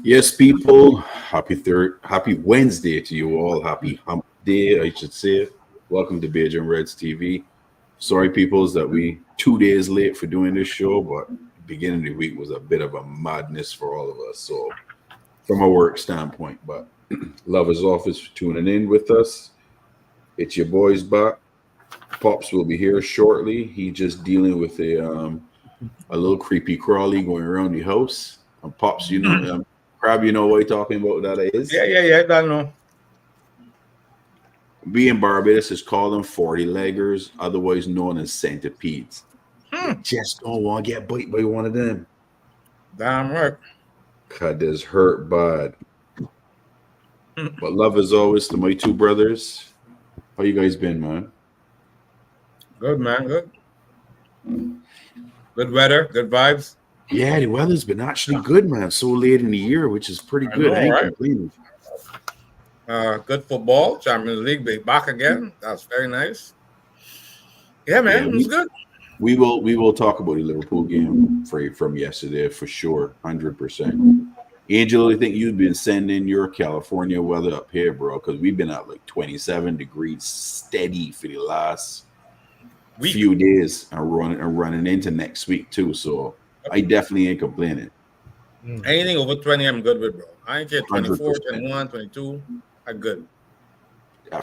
Yes, people. Happy Wednesday to you all. Happy Hump Day, I should say. Welcome to Beige and Reds TV. Sorry, peoples, that we 2 days late for doing this show, but the beginning of the week was a bit of a madness for all of us. So, from a work standpoint, but love is office for tuning in with us. It's your boys back. Pops will be here shortly. He just dealing with a little creepy crawly going around the house. Pops, Crab, you know what you're talking about that is? Yeah. I know. We in Barbados is call them 40 leggers, otherwise known as centipedes. You just don't want to get bit by one of them. Damn right. Cause this hurt bad. But love as always to my two brothers. How you guys been, man? Good man. Good. Good weather. Good vibes. Yeah, the weather's been actually good, man. So late in the year, which is pretty good. I ain't Right? complaining. Good football. Champions League be back again. That's very nice. Yeah, man. It was good. We will talk about the Liverpool game from yesterday for sure, 100%. Angel, I think you've been sending your California weather up here, bro, because we've been at like 27 degrees steady for the last few days and running into next week too. So I definitely ain't complaining. Anything over 20, I'm good with, bro. I ain't care 24, 100%. 21, 22. I'm good.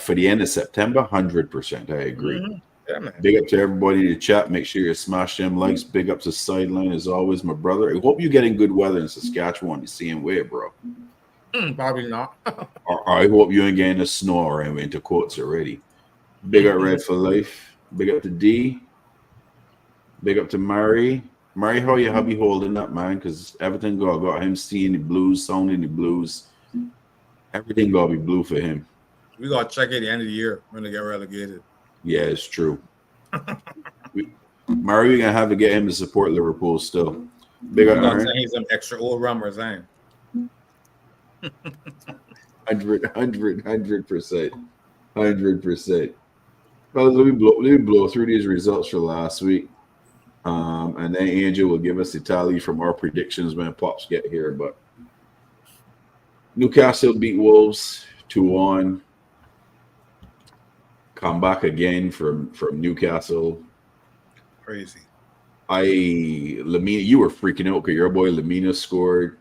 For the end of September, 100%. I agree. Mm-hmm. Yeah, man. Big up to everybody in the chat. Make sure you smash them likes. Big up to Sideline as always, my brother. I hope you're getting good weather in Saskatchewan the same way, bro. Probably not. I hope you ain't getting the snow or in winter quotes already. Big up Red for Life. Big up to D. Big up to Murray. Murray, how your hubby holding up, man? Because everything got him seeing the blues, sounding the blues. Everything gotta be blue for him. We gotta check at the end of the year when they get relegated. Yeah, it's true. Murray, we're gonna have to get him to support Liverpool still. Big up, Aaron. He's some extra old rummers, ain't 100%. 100%. Well, let me blow through these results for last week. And then Angel will give us the tally from our predictions when Pops get here. But Newcastle beat Wolves 2-1. Come back again from Newcastle. Crazy. Lamina, you were freaking out because your boy Lamina scored.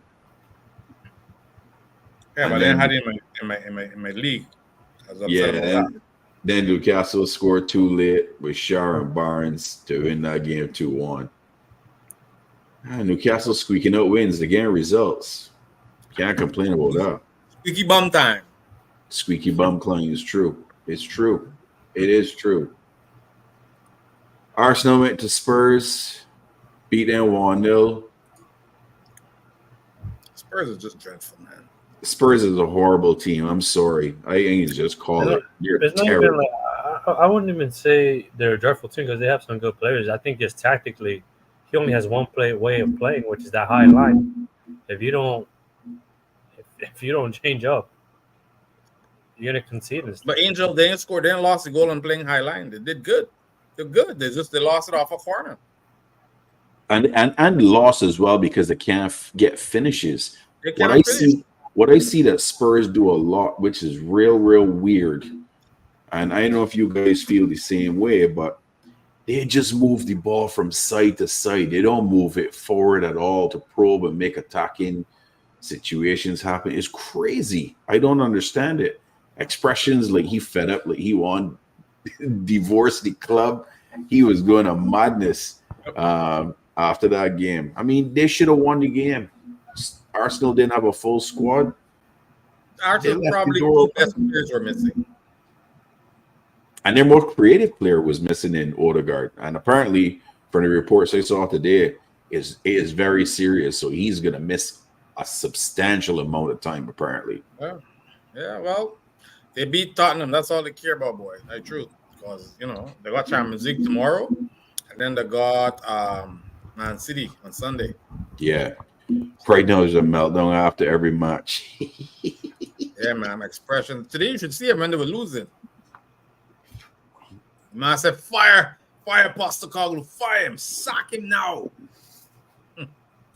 Yeah, but then I had it in my league. Then Newcastle scored too late with Sharon Barnes to win that game 2-1. Newcastle squeaking out wins again. Results. Can't complain about that. Squeaky bum time. Squeaky bum claim is true. It's true. It is true. Arsenal went to Spurs, beat them 1-0. Spurs is just dreadful, man. Spurs is a horrible team. I'm sorry. I ain't just call it. You're terrible. I wouldn't even say they're a dreadful team because they have some good players. I think just tactically, he only has one way of playing, which is that high line. If you don't change up, you're gonna concede this. But Angel, they didn't score. They didn't lost the goal on playing high line. They did good. They're good. They lost it off a corner. And lost as well because they can't get finishes. What I see that Spurs do a lot, which is real weird. And I don't know if you guys feel the same way, but they just move the ball from side to side. They don't move it forward at all to probe and make attacking situations happen. It's crazy. I don't understand it. Expressions like he fed up, like he want divorce the club. He was going to madness after that game. I mean, they should have won the game. Arsenal didn't have a full squad. Arsenal probably two best players were missing. And their most creative player was missing in Odegaard. And apparently, from the reports I saw today, it is very serious. So he's going to miss a substantial amount of time, apparently. Yeah, well, they beat Tottenham. That's all they care about, boy. That's true. Because, they got Champions League tomorrow. And then they got Man City on Sunday. Yeah. Right now is a meltdown after every match. Yeah, man. Expression. Today you should see him when they were losing. Man said, fire Postecoglou, fire him, sack him now.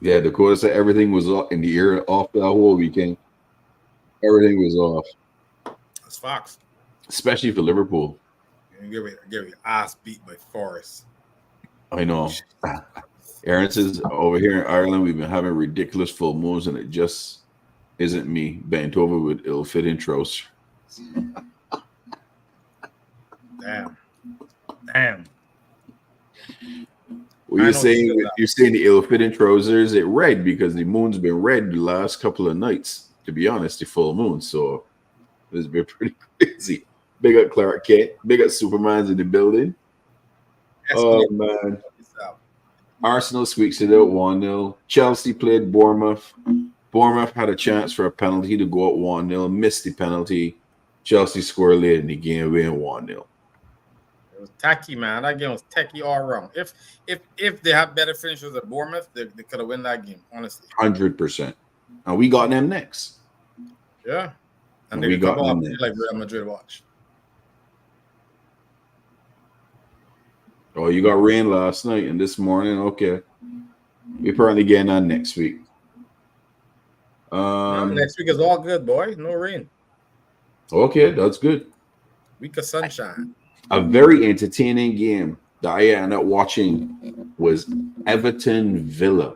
Yeah, Dakota said everything was off in the air off that whole weekend. Everything was off, That's Fox. especially for Liverpool. Give your ass beat by Forest. I know. Aaron says over here in Ireland, we've been having ridiculous full moons, and it just isn't me bent over with ill-fitting trousers. Damn. Well, you're saying the ill-fitting trousers it red because the moon's been red the last couple of nights. To be honest, the full moon, so it's been pretty crazy. Big up Clark Kent, big up Superman's in the building. Oh man. Arsenal squeaks it out 1-0. Chelsea played Bournemouth. Bournemouth had a chance for a penalty to go up 1-0, missed the penalty. Chelsea scored late in the game, win 1-0. It was tacky, man. That game was tacky all around. If they had better finishers at Bournemouth, they could have won that game, honestly. 100%. And we got them next. Yeah. And we got them next. Like Real Madrid watch. Oh, you got rain last night and this morning? Okay. We're probably getting on next week. Next week is all good, boy. No rain. Okay, that's good. Week of sunshine. A very entertaining game that I ended up watching was Everton Villa.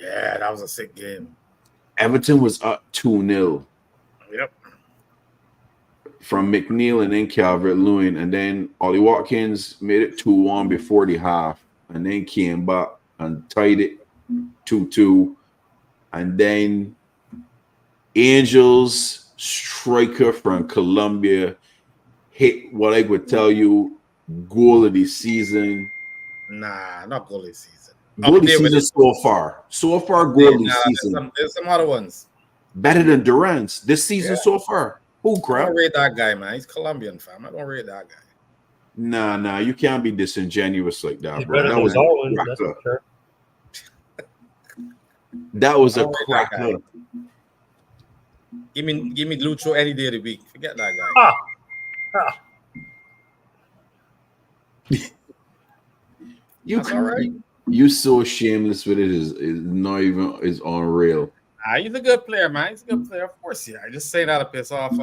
Yeah, that was a sick game. Everton was up 2-0. Yep. From McNeil and then Calvert-Lewin, and then Ollie Watkins made it 2-1 before the half, and then came back and tied it 2-2, and then Angels striker from Colombia hit what I would tell you goal of the season. Nah, not goal of the season. Goal of the season so far. So far, goal of the season. There's some other ones. Better than Durant's this season so far. Oh, crap. I don't rate that guy, man. He's Colombian, fam. I don't rate that guy. Nah, you can't be disingenuous like that, bro. That was Darwin, that's for sure. That was a cracker. Give me Lucho any day of the week. Forget that guy. That's all right. You so shameless with it is not even is unreal. He's a good player, man. He's a good player, of course. Yeah, I just say that to piss off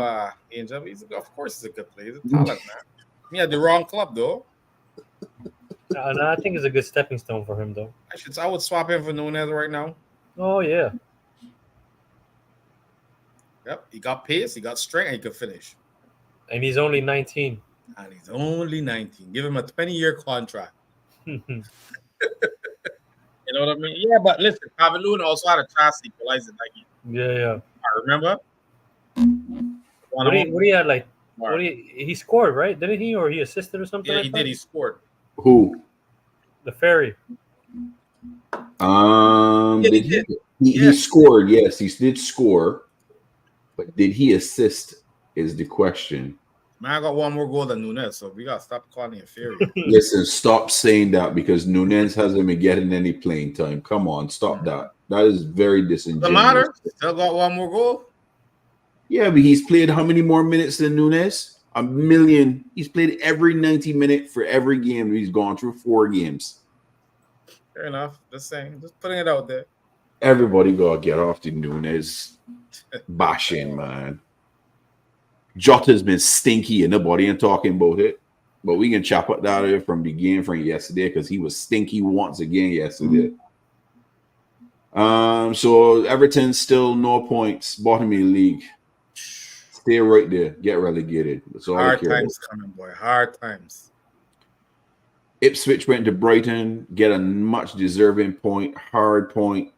Angel. Of course, he's a good player. He's a talent, man. He had the wrong club, though. No, I think it's a good stepping stone for him, though. I would swap him for Nunez right now. Oh yeah. Yep, he got pace, he got strength, and he could finish. And he's only 19. And he's only 19. Give him a 20-year contract. You know what I mean? Yeah, but listen, Calvert-Lewin also had a chance to equalize it that game. Yeah. I remember. What he had like? He scored, right? Didn't he, or he assisted or something? Yeah, he did. He scored. Who? The Ferry. He scored. Yes, he did score. But did he assist? Is the question. Man, I got one more goal than Nunez, so we gotta stop calling him Fury. Listen, stop saying that because Nunez hasn't been getting any playing time. Come on, stop that. That is very disingenuous. Doesn't matter. Still got one more goal. Yeah, but he's played how many more minutes than Nunez? 1 million. He's played every 90 minute for every game. He's gone through 4 games. Fair enough. Just saying. Just putting it out there. Everybody gotta get off the Nunez bashing, man. Jota's been stinky and nobody ain't talking about it. But we can chop up that out from the game from yesterday because he was stinky once again yesterday. So Everton still no points, bottom of the league. Stay right there, get relegated. That's all Hard times coming, boy. Hard times. Ipswich went to Brighton, get a much deserving point, hard point.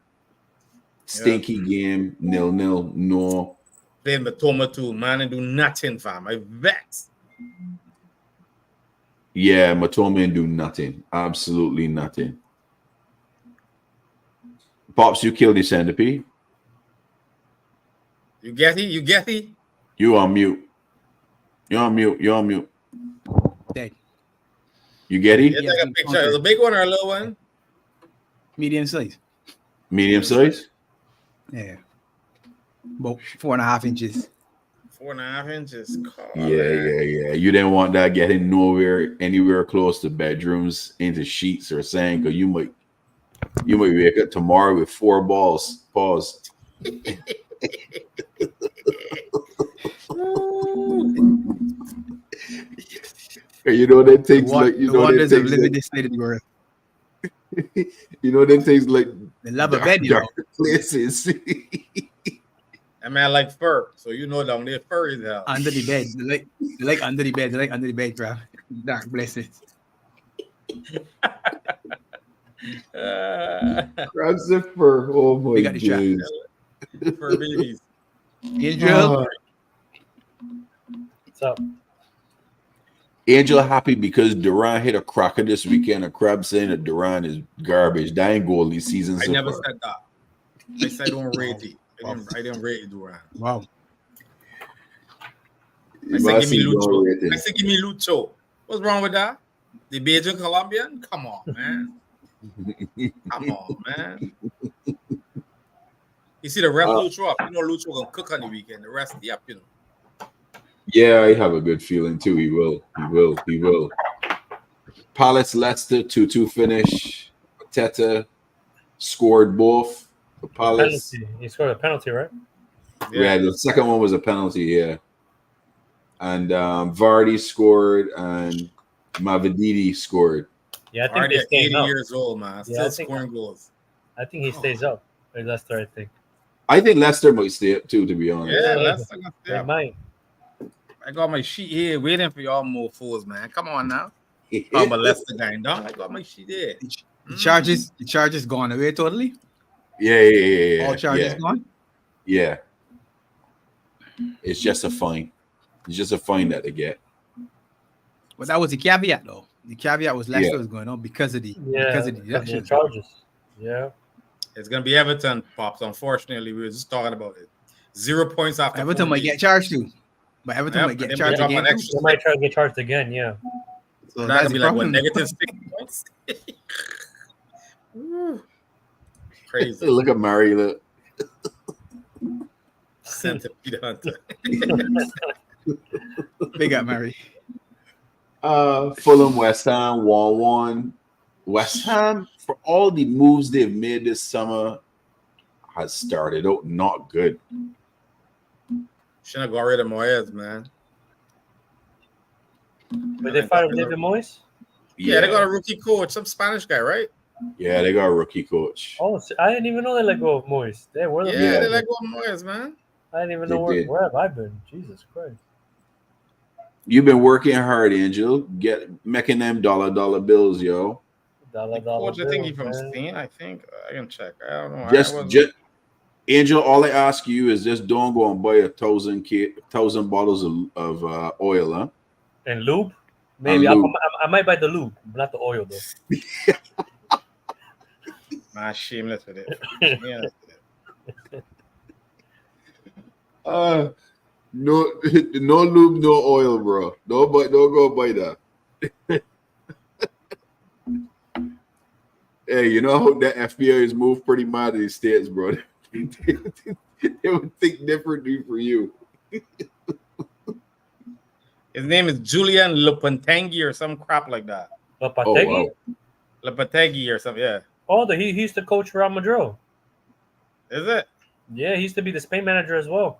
Stinky game, 0-0, no. Playing Matoma too, man, and do nothing, fam. I vex. Yeah, Matoma and do nothing. Absolutely nothing. Pops, you killed the centipede. You get it? You get it? You on mute. You're on mute. Dead. You get it? Yeah, take a picture. Is it a big one or a little one? Medium size. Medium size? Yeah. About 4.5 inches. 4.5 inches. Yeah. You didn't want that getting anywhere close to bedrooms, into sheets or saying, because you might You might wake up tomorrow with 4 balls. Pause. You know that takes like the wonders of living this side of the world. You know that takes like the love of bed, you know. Places. That man like fur, so you know down there fur is hell. Under the bed, they like under the bed, bro. Dark blessings. Crabs and fur. Oh my god. Fur babies. Angel. What's up? Angel happy because Duran hit a cracker this weekend. A Crab saying that Duran is garbage. That ain't goal this season. I never said that. I said I don't rate it. I didn't rate it, Duran. Wow. I said give me Lucho. I said give me Lucho. What's wrong with that? The Belgian Colombian? Come on, man. Come on, man. You see the ref Lucho up. You know Lucho gonna cook on the weekend. The rest, yep, you know. Yeah, I have a good feeling too. He will. Palace Leicester 2-2 finish. Teta scored both. The Palace. He scored a penalty, right? Yeah, the second one was a penalty. Yeah, and Vardy scored and Mavididi scored. Yeah, I think Vardy he's 80 years old, man. Still scoring goals. I think he stays up with Leicester. I think Leicester might stay up too, to be honest. Yeah, Leicester gonna stay up. Might. I got my sheet here waiting for y'all mofos, man. Come on now. I'm a Leicester guy, dog. I got my sheet there. The charges gone away totally. Yeah. All charges gone. Yeah. It's just a fine. It's just a fine that they get. But that was the caveat, though. The caveat was Leicester was going on because of the deductions. Charges. Yeah. It's gonna be Everton, pops. Unfortunately, we were just talking about it. 0 points after Everton might get charged too. But Everton might get charged again. They might try to get charged again, yeah. So that's gonna be like what, negative 6 points? Crazy. Look at Murray. Look. Centipede Hunter. Big up, Murray. Fulham, West Ham, 1-1. West Ham, for all the moves they've made this summer, has started out not good. Should have got rid of Moyes, man. But they fired David Moyes? Yeah, they got a rookie coach, some Spanish guy, right? Yeah, they got a rookie coach. Oh, I didn't even know they let go of Moyes. They let go of Moyes, man. I didn't even know where have I been. Jesus Christ. You've been working hard, Angel. Making them dollar bills, yo. Coach, I think he's from Spain. I think I can check. I don't know. Just Angel, all I ask you is just don't go and buy 1,000 bottles of oil, huh? And lube? Maybe I might buy the lube, not the oil though. Nah, shameless with it. No lube, no oil, bro. Don't go buy that. Hey, you know how the FBI has moved pretty mad in the States, bro. They would think differently for you. His name is Julian Lopetegui or some crap like that. Lopetegui? Lopetegui or something, yeah. Oh, he used to coach Real Madrid. Is it? Yeah, he used to be the Spain manager as well.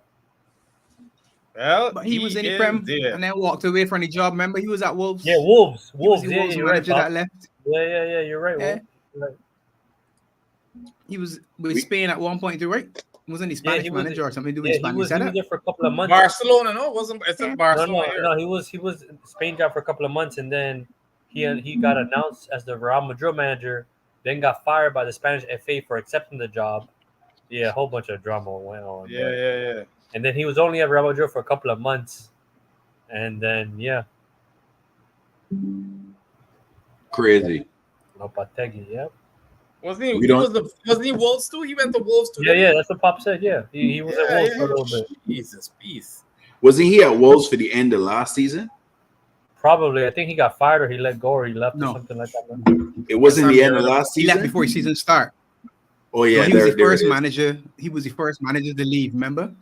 Well, but he was in the Prem and then walked away from the job. Remember, he was at Wolves. Yeah, Wolves. He was the Wolves manager that left. Yeah. You're right. Yeah. Right. He was with Spain at one point, too, right? Wasn't he Spanish manager or something to do with Spanish? He was there for a couple of months. Barcelona, no, wasn't it's Barcelona. No, he was Spain job for a couple of months, and then he got announced as the Real Madrid manager. Then got fired by the Spanish FA for accepting the job. Yeah, a whole bunch of drama went on. Yeah. And then he was only at Real Madrid for a couple of months, and then Crazy. Lopetegui, yeah. Wasn't he Wolves too? He went to Wolves too. Yeah, that's what Pop said. Yeah, he was at Wolves for a little bit. Jesus, peace. Wasn't he at Wolves for the end of last season? Probably. I think he got fired or he let go or he left or something like that. It wasn't the end of last season? He left before season start. Oh, yeah. So he was the first manager. He was the first manager to leave, remember?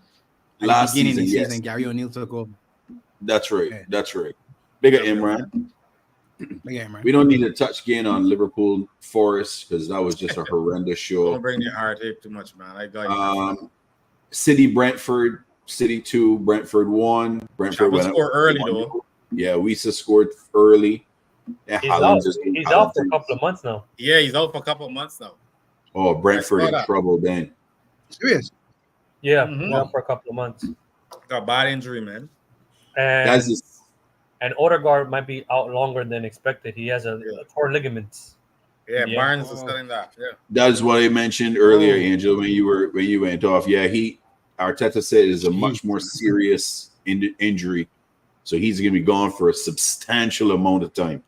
Last beginning season, of the season, Gary O'Neill took over. That's right. Yeah. That's right. Bigger Imran. Again, man. We don't need to touch again on Liverpool Forest because that was just a horrendous show. Don't bring your heartache too much, man. I got you. City Brentford, City 2, Brentford 1. Brentford went score up early 1-0. though. Yeah, Wisa scored early. Yeah, He's out for a couple of months now. Yeah, he's out for a couple of months now. Oh, Brentford in trouble then. Serious? Yeah, he's out for a couple of months. Got a bad injury, man. And Odegaard might be out longer than expected. He has a torn ligaments. Yeah, Barnes is telling that. Yeah, that's what I mentioned earlier, Angel. When you went off, Arteta said it is a much more serious injury, so he's going to be gone for a substantial amount of time.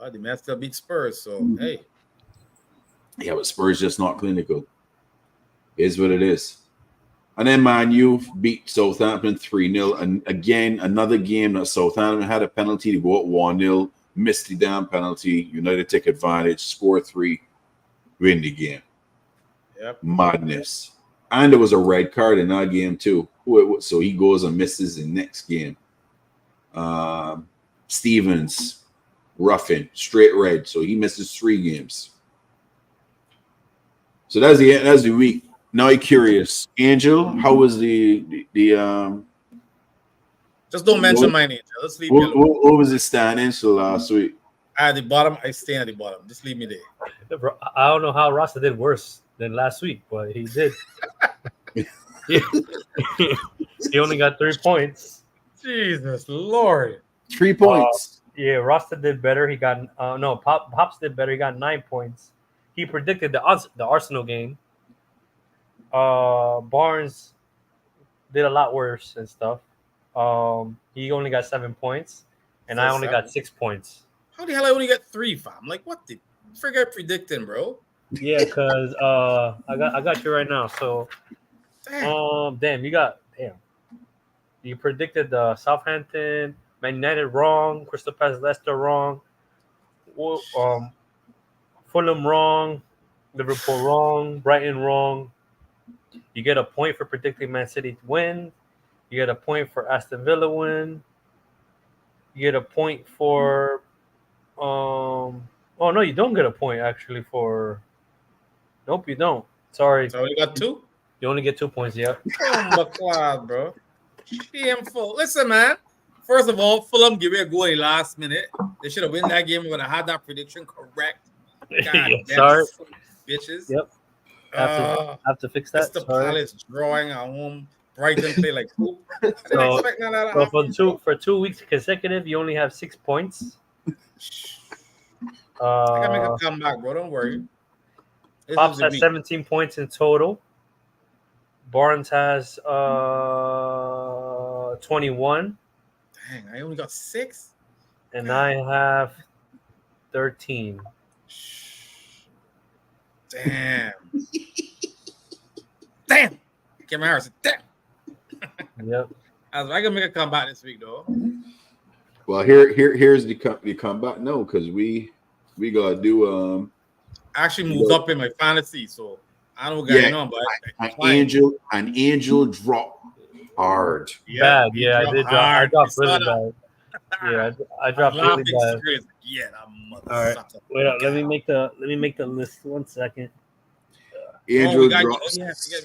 Well, the man still beat Spurs, so hey. Yeah, but Spurs just not clinical. Is what it is. And then Man U beat Southampton 3-0. And again, another game that Southampton had a penalty to go up 1-0. Missed the damn penalty. United take advantage, score 3, win the game. Yep. Madness. And there was a red card in that game too. So he goes and misses the next game. Stevens, roughing, straight red. So he misses 3 games. So that's the week. Now I'm curious, Angel. How was the Just don't mention my name. Let's leave what was the standing last week? At the bottom, I stay at the bottom. Just leave me there. I don't know how Rasta did worse than last week, but he did. He only got 3 points. Jesus Lord. 3 points. Yeah, Rasta did better. He got Pops did better. He got 9 points. He predicted the Arsenal game. Barnes did a lot worse and stuff. He only got 7 points, and I only got 6 points. How the hell I only got 3, fam? Like, what the frig I predicting, bro? Yeah, because I got you right now. So, you predicted the Southampton, Man United wrong, Crystal Palace, Leicester wrong, Fulham wrong, Liverpool wrong, Brighton wrong. You get a point for predicting Man City to win. You get a point for Aston Villa win. You get a point for oh no, you don't get a point actually for. Nope, you don't. Sorry. So you got 2? You only get 2 points, yeah. Oh my God, bro. PM full. Listen, man. First of all, Fulham give me a goal in the last minute. They should have won that game when I had that prediction correct. God sorry. Bitches. Yep. Have to fix that. Crystal Palace drawing at home. Brighton play like poop. For 2 weeks consecutive, you only have 6 points. I gotta make a comeback, bro. Don't worry. Pops has 17 points in total. Barnes has 21. Dang, I only got 6. And I have 13. Damn. Damn. Kim Harrison. Damn. Yep. I gotta make a comeback this week, though. Well, here's the comeback. No, because we gotta do I actually moved up in my fantasy, so I don't know what's going on, but an angel drop hard. Bad, yeah, I did. I dropped really bad. Yeah, I dropped really bad. Yeah, all right. Wait up. Let me make the list. 1 second. Angel we drops.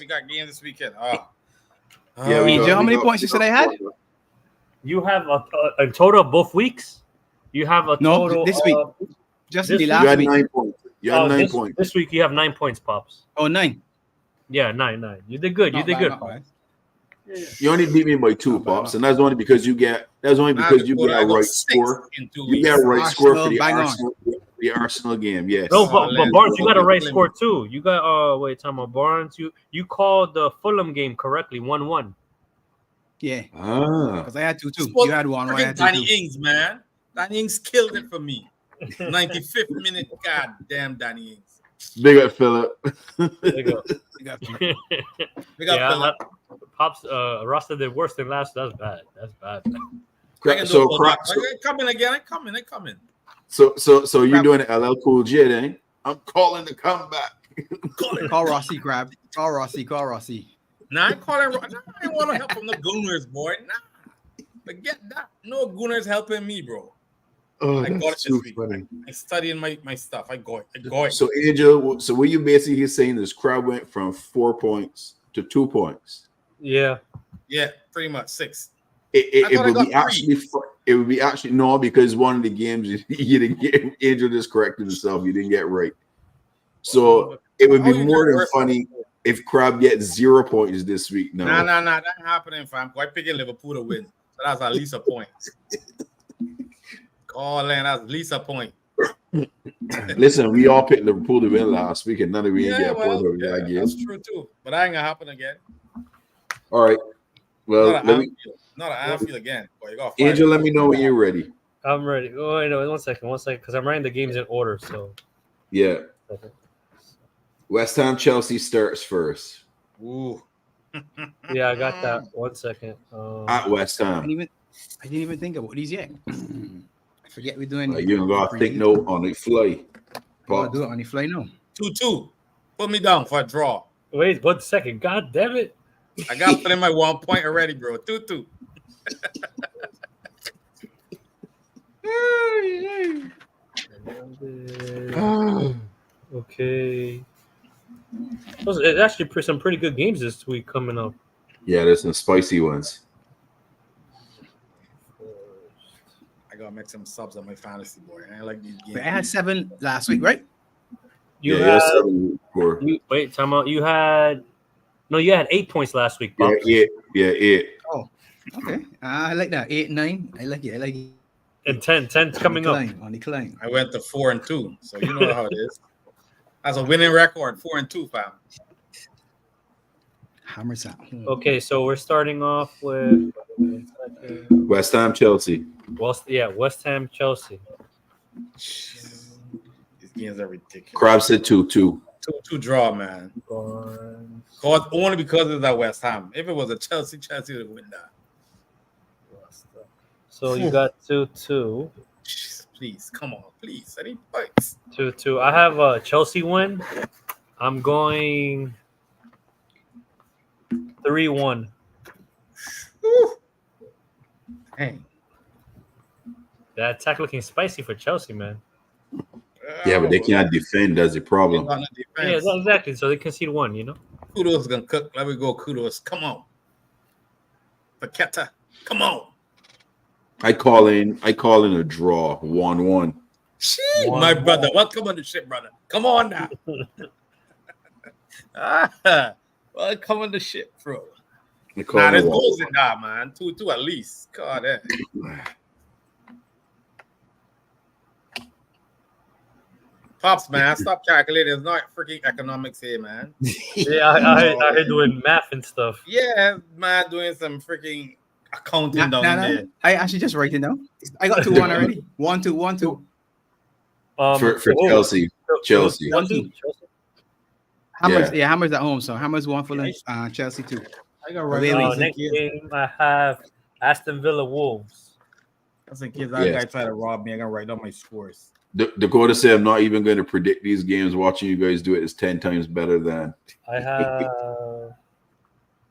got games this weekend. Angel, how many points you said I had? You have a total of both weeks. You have a total this week. Just the last you had week. 9 points. You had 9 points. This week you have 9 points, Pops. Oh, 9. Yeah, 9. You did good. You did good, Pops. You only beat me by 2, Pops, and that's only because you get a right score. You get a right score for the Arsenal game. Yes. No, but Barnes, you got a right score too. You got time about Barnes. You called the Fulham game correctly, 1-1. Yeah. Because I had 2 too. You had 1. I had 2 Danny Ings, man. Danny Ings killed it for me. 95th minute. God damn, Danny Ings. Big up, Philip. Big up. Big up, Philip. Pops, Rasta did worse than last. That's bad. Coming again. I come in. So you're doing an LL Cool J then? I'm calling the comeback. Call Rossi, Crab. Call Rossi. Nah, I calling. I want to help from the Gooners, boy. Nah, forget that. No Gooners helping me, bro. Oh, I got that's it too this week. funny. I studying my stuff. I got it. So Angel, so what you basically saying is crowd went from 4 points to 2 points. Yeah. Yeah, pretty much 6. It would be actually it would be actually no, because one of the games you didn't get. Angel just corrected himself. You didn't get right. So it would be more than funny if Crab gets 0 points this week. No, nah, that ain't happening, fam. I picking Liverpool to win, so that's at least a point. That's at least a point. Listen, we all picked Liverpool to win last week, and none of we ain't get a point over that game. That's true too, but that ain't gonna happen again. All right. Well, not an Anfield again. Boy, you got Angel, let me know when you're ready. I'm ready. Oh, wait, no, one second, because I'm writing the games in order. So yeah. West Ham Chelsea starts first. Ooh. Yeah, I got that. 1 second. At West Ham. I didn't even think about these yet. I forget we're doing. You gotta think no on the fly. I'll do it on the fly now. 2-2. Put me down for a draw. Wait 1 second. God damn it. I got to put in my 1 point already, bro. 2-2. Okay. There's actually some pretty good games this week coming up. Yeah, there's some spicy ones. I gotta make some subs on my fantasy, boy. I like these games. But I had 7 last week, right? You had 7 for. Wait, time out. You had 8 points last week, Bob. Yeah, 8. Oh, okay. I like that. 8, 9. I like it. And 10's coming up. On the climb. I went to 4-2, so you know how it is. That's a winning record, 4-2, fam. Hammers out. Okay, so we're starting off with West Ham Chelsea. West Ham Chelsea. These games are ridiculous. Crab said 2-2. 2-2 draw, man. Only because of that West Ham. If it was a Chelsea would win that. So you got 2-2. Please, come on, please. I need points. 2-2. I have a Chelsea win. I'm going 3-1. Dang. That attack looking spicy for Chelsea, man. Yeah, but they can't defend. That's the problem. Yeah, exactly. So they concede 1, you know? Kudos gonna cook. Let me go, Kudos. Come on. Paqueta. Come on. I call in a draw, 1-1. My brother, welcome on the ship, brother. Come on now. Welcome on the ship, bro. There's goals in that, man. 2-2 at least. God, Pops, man, stop calculating. It's not freaking economics here, man. Yeah, I heard doing math and stuff. Yeah, man, doing some freaking accounting down there. I actually just write it down. I got 2-1 already. 1-2. For Chelsea. Chelsea. 1-2. Hammers, Hammers at home. So Hammers 1 for Chelsea 2. I got right. Next game I have Aston Villa Wolves. I said, kids, that guy tried to rob me. I gotta write down my scores. Dakota said, I'm not even going to predict these games. Watching you guys do it is 10 times better than. I have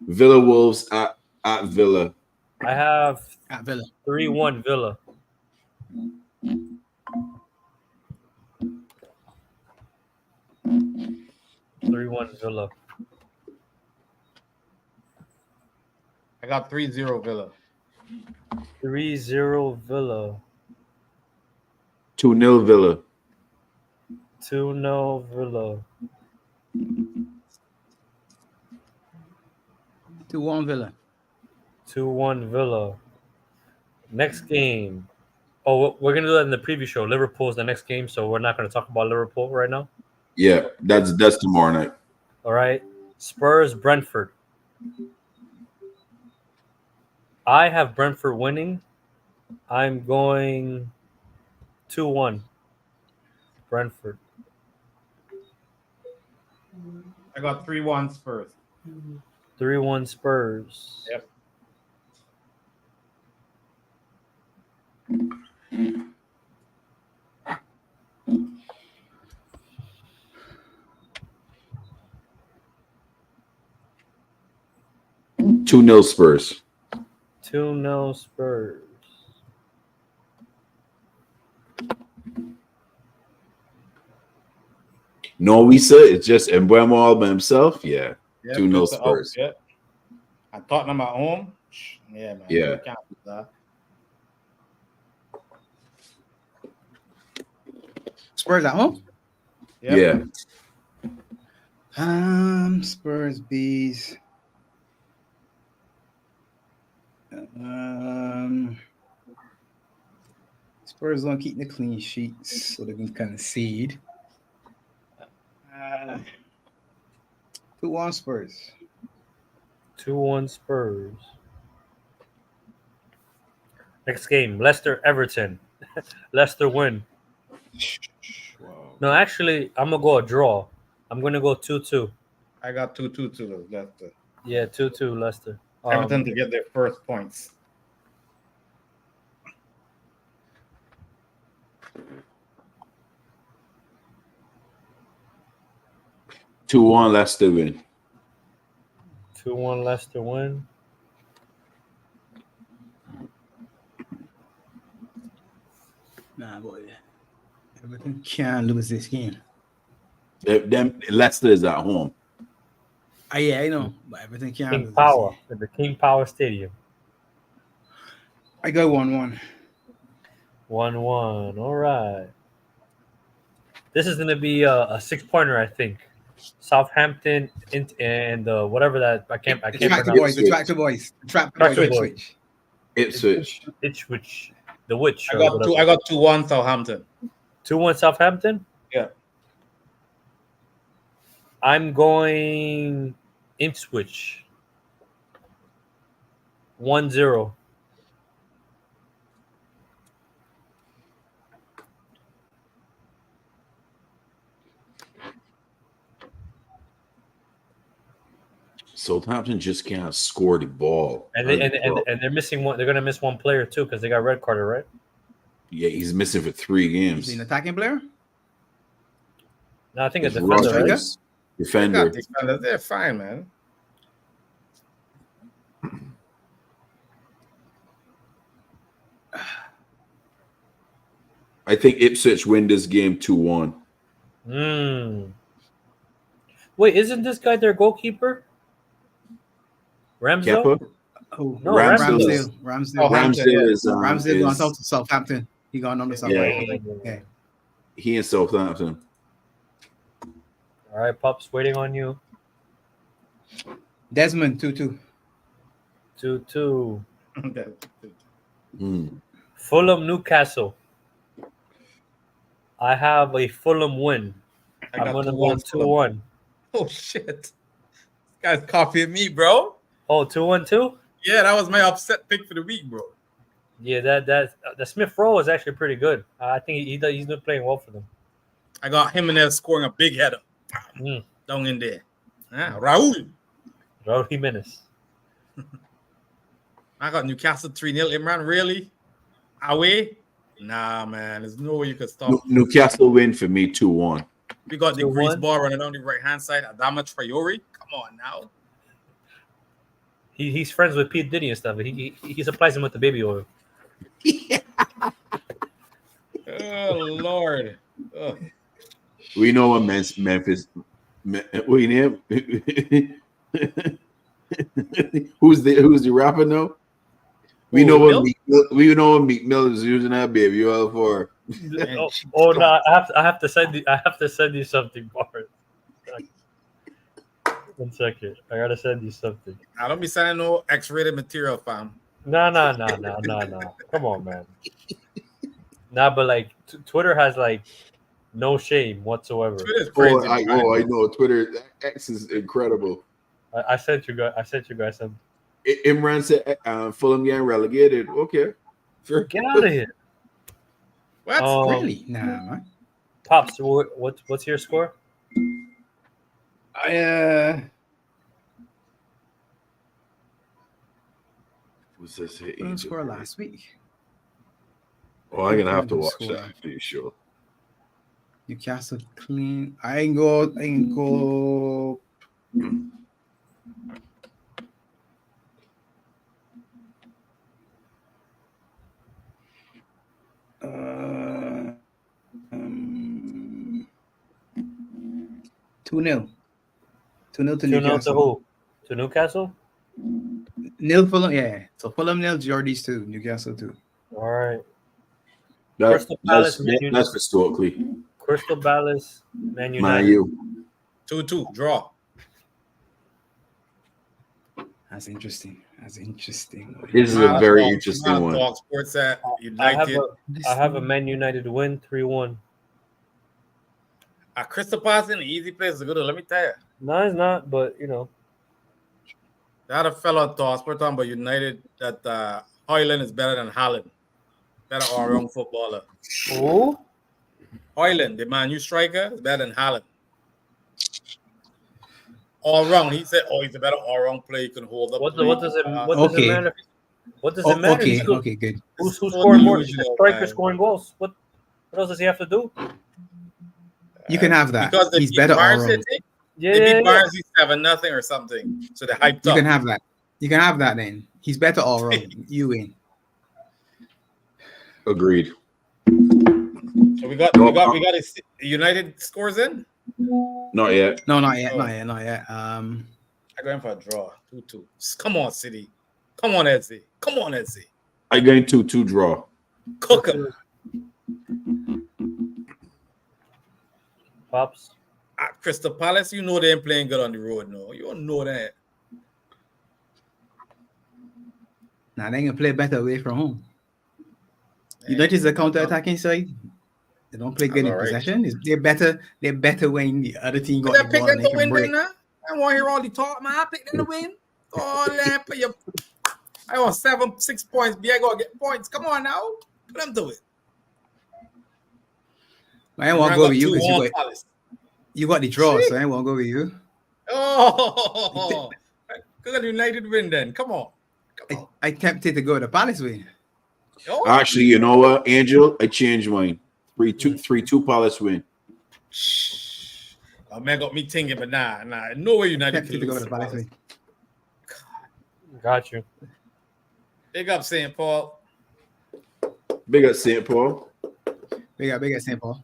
Villa Wolves at Villa. I have at Villa. 3-1 Villa. I got 3-0 Villa. 3-0 Villa. 2-0 Villa. 2-0 Villa. 2-1 Villa. 2-1 Villa. Next game. Oh, we're gonna do that in the preview show. Liverpool's the next game, so we're not gonna talk about Liverpool right now. Yeah, that's tomorrow night. All right. Spurs Brentford. I have Brentford winning. I'm going 2-1 Brentford. I got 3-1 Spurs. 3-1 Spurs. Yep. Two 0 Spurs. 2-0 Spurs. No, we said it's just Embuemo all by himself. Yeah, Yeah, 2-0 Pizza out, Spurs. yeah. And Tottenham at home. Yeah, man. Yeah. You can't do that. Spurs at home. Yep. Yeah. Spurs bees. Spurs don't keep the clean sheets, so they can concede. 2-1 Spurs. 2-1 Spurs. Next game, Leicester Everton. Leicester win. Wow. No, actually, I'm gonna go a draw. I'm gonna go 2-2. I got 2-2 to Leicester. Yeah, 2-2 Leicester. Everton to get their first points. Two 2-1 Leicester win. 2-1 Leicester win. Nah, boy. Everton can't lose this game. Them Leicester is at home. Yeah, I know, but Everton can't King lose Power this game. at the King Power Stadium. I go 1-1. 1-1. All right. This is gonna be a 6-pointer, I think. Southampton and whatever that I can't pronounce. The Tractor Boys. Ipswich. Ipswich. The Witch. I got 2-1 Southampton. 2-1 Southampton? Yeah. I'm going Ipswich. 1-0. Southampton just can't score the ball. And they're missing one. They're gonna miss one player too because they got red carded, right? Yeah, he's missing for 3 games. Is he an attacking player? No, I think It's a defender, right? Rodgers. Defender. Defenders, they're fine, man. I think Ipswich win this game 2-1. Wait, isn't this guy their goalkeeper? Ramsdale? Kepa? Oh, No, Ramsdale. Ramsdale gone south to Southampton. He gone on to Southampton. Yeah. He in Southampton. All right, Pups, waiting on you. Desmond 2-2. 2-2. Mm. Fulham Newcastle. I have a Fulham win. I'm gonna go 2-1. Oh shit! This guy's copying me, bro. Oh, 2-1 too? Yeah, that was my upset pick for the week, bro. Yeah, that the Smith Rowe is actually pretty good. I think he's been playing well for them. I got Jimenez scoring a big header down in there. Raul Jimenez. I got Newcastle 3-0. Imran, really? Away? Nah, man. There's no way you could stop. Newcastle win for me 2-1. We got the 2-1. grease ball running on the right hand side. Adama Traore. Come on now. He's friends with Pete Diddy and stuff. He supplies him with the baby oil. Oh Lord. Oh. We know what Memphis. We name. Who's the rapper now? We know what Meek Mill is using that baby oil for. No! I have to send you something, Bart. 1 second. I gotta send you something. I don't be sending no X-rated material, fam. No. Come on, man. Nah, but like Twitter has like no shame whatsoever. Twitter's crazy. I know Twitter. X is incredible. I sent you guys some. Imran said Fulham getting relegated. Okay, sure. Get out of here. What? Really? Nah, man. Pops, what's your score? Was this hit? What did score last week? Oh, I'm gonna have to watch that for you, sure. Newcastle clean. I can go. 2-0. 2-0 to 2-0 to Newcastle. who? To Newcastle? Nil Fulham, yeah. So Fulham nil, Geordies 2, Newcastle 2. All right. That's Man historically. Crystal Palace, Man United. Man U. 2-2 draw. That's interesting. This is a very interesting one. Talk Sports at United. I have a Man United win 3-1. Crystal Palace in an easy place to go to. Let me tell you. No, it's not, but you know. I had a fellow talk Sports talking about United that Hoyland is better than Haaland. Better all-round footballer. Who? Hoyland, the Man U striker, is better than Haaland. All round, he said, "Oh, he's a better all-round player. He can hold up." What does it matter? What does it matter? Okay, good. Who's scoring more? The striker scoring goals. What else does he have to do? You can have that because he's better all round. They beat Barnsley 7-0 or something, so they hyped up. You can have that. You can have that. Then he's better all round. You win. Agreed. So we got a United scores in. Not yet. No, not yet. I go in for a draw. 2-2. Come on, City. Come on, Edsy. I going 2-2 draw. Cook him. Pops. At Crystal Palace, you know they ain't playing good on the road. No, you don't know that. Nah, they can play better away from home. United's a counter-attacking side. They don't play good in possession. They're better when the other team got the ball and they can break. I want to hear all the talk, man. I pick them to win. I want 6 points. I gotta get points. Come on now. Put them to it. I won't go with you because you got the draw, so I won't go with you. Oh, good United win then. Come on. I tempted to go to Palace win. Actually, you know what, Angel? I changed mine. 3-2 Palace win. Oh, man got me thinking, but nah. No way United Tempted to go to Palace win. Got you. Big up St. Paul. Big up St. Paul. Big up St. Paul.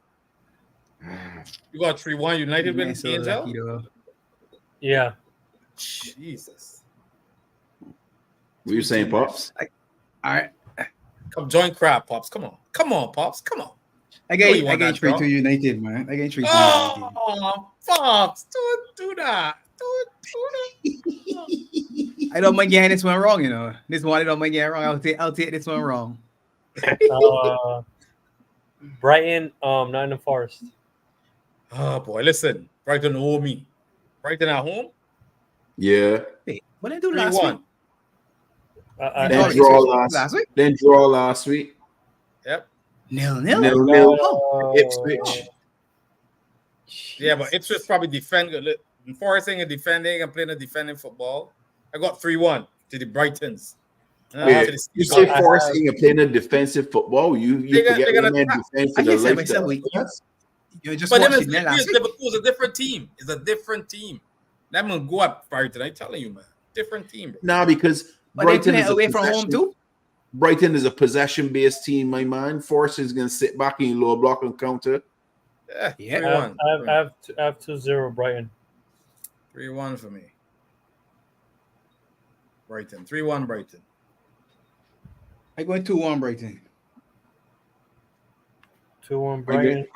You got 3-1 United win, Angel? Yeah. Jesus. What are you saying, Pops? All right. Come join crowd, Pops. Come on, Pops. Come on. I get 3-2 United, man. I get 3-2 United. Oh, Pops. Don't do that. I don't mind getting this one wrong, you know. This one I don't mind getting wrong. I'll take this one wrong. Brighton, Nottingham Forest. Oh boy, listen. Brighton owe me. Brighton at home? Yeah. Hey, what did I do last week? Then draw last week. Yep. 0-0. Ipswich. Yeah, but Ipswich probably defend. Forest ain't defending and playing a defending football. I got 3-1 to the Brightons. You say Forest ain't playing a defensive football. You forget the man defense in the lifestyle. You're just watching that last week. Liverpool's a different team. It's a different team. That man go up Brighton. I'm telling you, man. Different team, bro. Nah, because Brighton is away from home too. Brighton is a possession-based team, my man. Forest is going to sit back in low block and counter. Yeah. I have 2-0 Brighton. 3-1 for me. Brighton. 3-1 Brighton. I go 2-1 Brighton. 2-1 Brighton.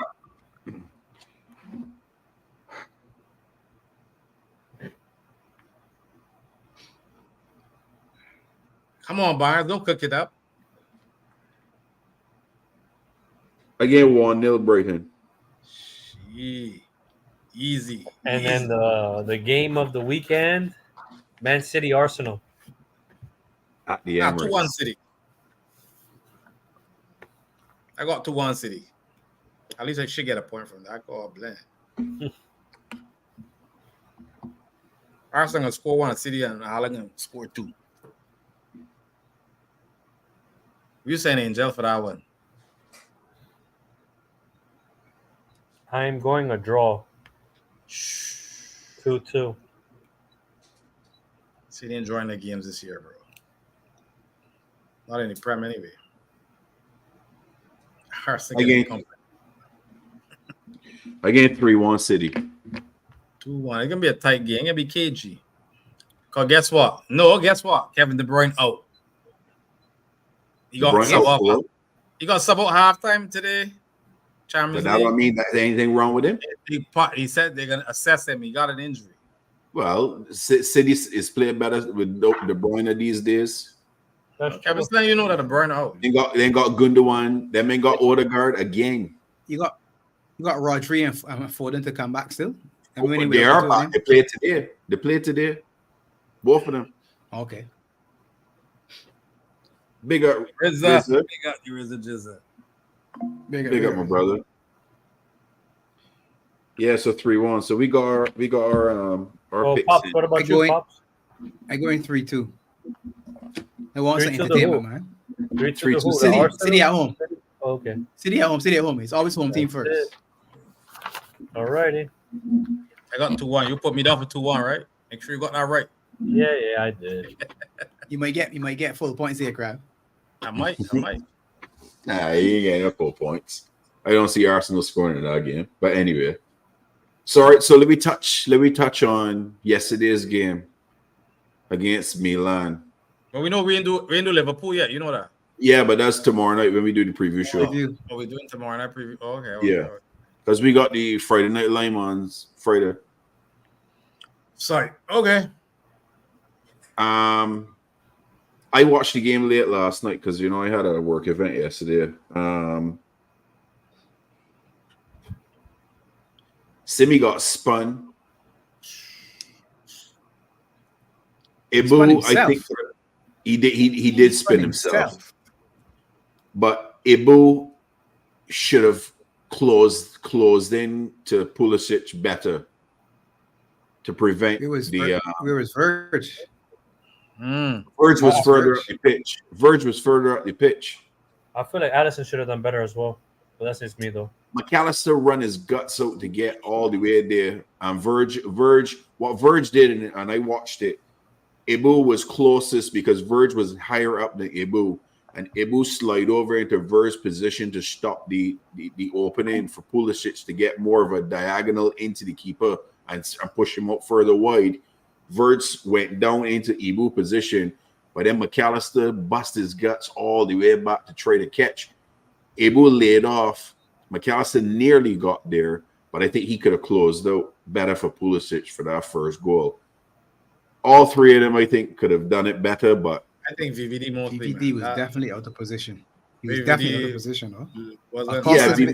Come on, Byron. Don't cook it up. Again, 1-0 Brighton. Easy. And then the game of the weekend, Man City Arsenal. At the Emirates. 2-1 City. I got 2-1 City. At least I should get a point from that. God bless. Arsenal gonna score 1 at City and Haaland gonna score 2. You saying Angel for that one? I'm going a draw. 2-2. City enjoying the games this year, bro. Not in the Prem anyway. Again, 3-1 City. 2-1. It's gonna be a tight game. It's gonna be KG. Cause guess what? No, guess what? Kevin De Bruyne out. He got sub off. He got sub out halftime today. But that don't mean there's anything wrong with him. He said they're gonna assess him. He got an injury. Well, City is playing better with De Bruyne these days. Kevin, you know that De Bruyne out. They got Gundogan. Them men got Odegaard again. You got Rodri and Foden to come back still. They are back. They played today. They played today. Both of them. Okay. Big up, Rizza. Big up, you Rizza. Big up, my brother. Yeah, so 3-1. So we got our picks. Pops, what about you, Pops? I go in 3-2. I want some entertainment, man. 3-2. City at home. Okay. City at home. It's always home team first. All righty. I got 2-1. You put me down for 2-1, right? Make sure you got that right. Yeah, I did. You might get full points here, Crab. I might. Nah, you ain't getting full points. I don't see Arsenal scoring in that game. But anyway. Sorry, so let me touch on yesterday's game against Milan. But we know we ain't do Liverpool yet. You know that. Yeah, but that's tomorrow night when we do the preview show. Oh, we're doing tomorrow night preview. Oh, okay. Yeah, because we got the Friday Night Lime on Friday. Sorry. Okay. I watched the game late last night because I had a work event yesterday. Simi got spun. Ibu, I think he did spin himself. But Ibu should have closed in to Pulisic better to prevent where was Verge? Verge was further up the pitch. Verge was further up the pitch. I feel like Addison should have done better as well. But that's just me though. McAllister run his guts out to get all the way there. And Verge, what Verge did, and I watched it, Ibu was closest because Verge was higher up than Ibu. And Ibu slide over into Verge's position to stop the opening for Pulisic to get more of a diagonal into the keeper and push him up further wide. Verge went down into Ibu position, but then McAllister bust his guts all the way back to try to catch. Ibu laid off. McAllister nearly got there, but I think he could have closed out better for Pulisic for that first goal. All three of them, I think, could have done it better, but I think VVD mostly. VVD was definitely out of position. He was VVD definitely out of position,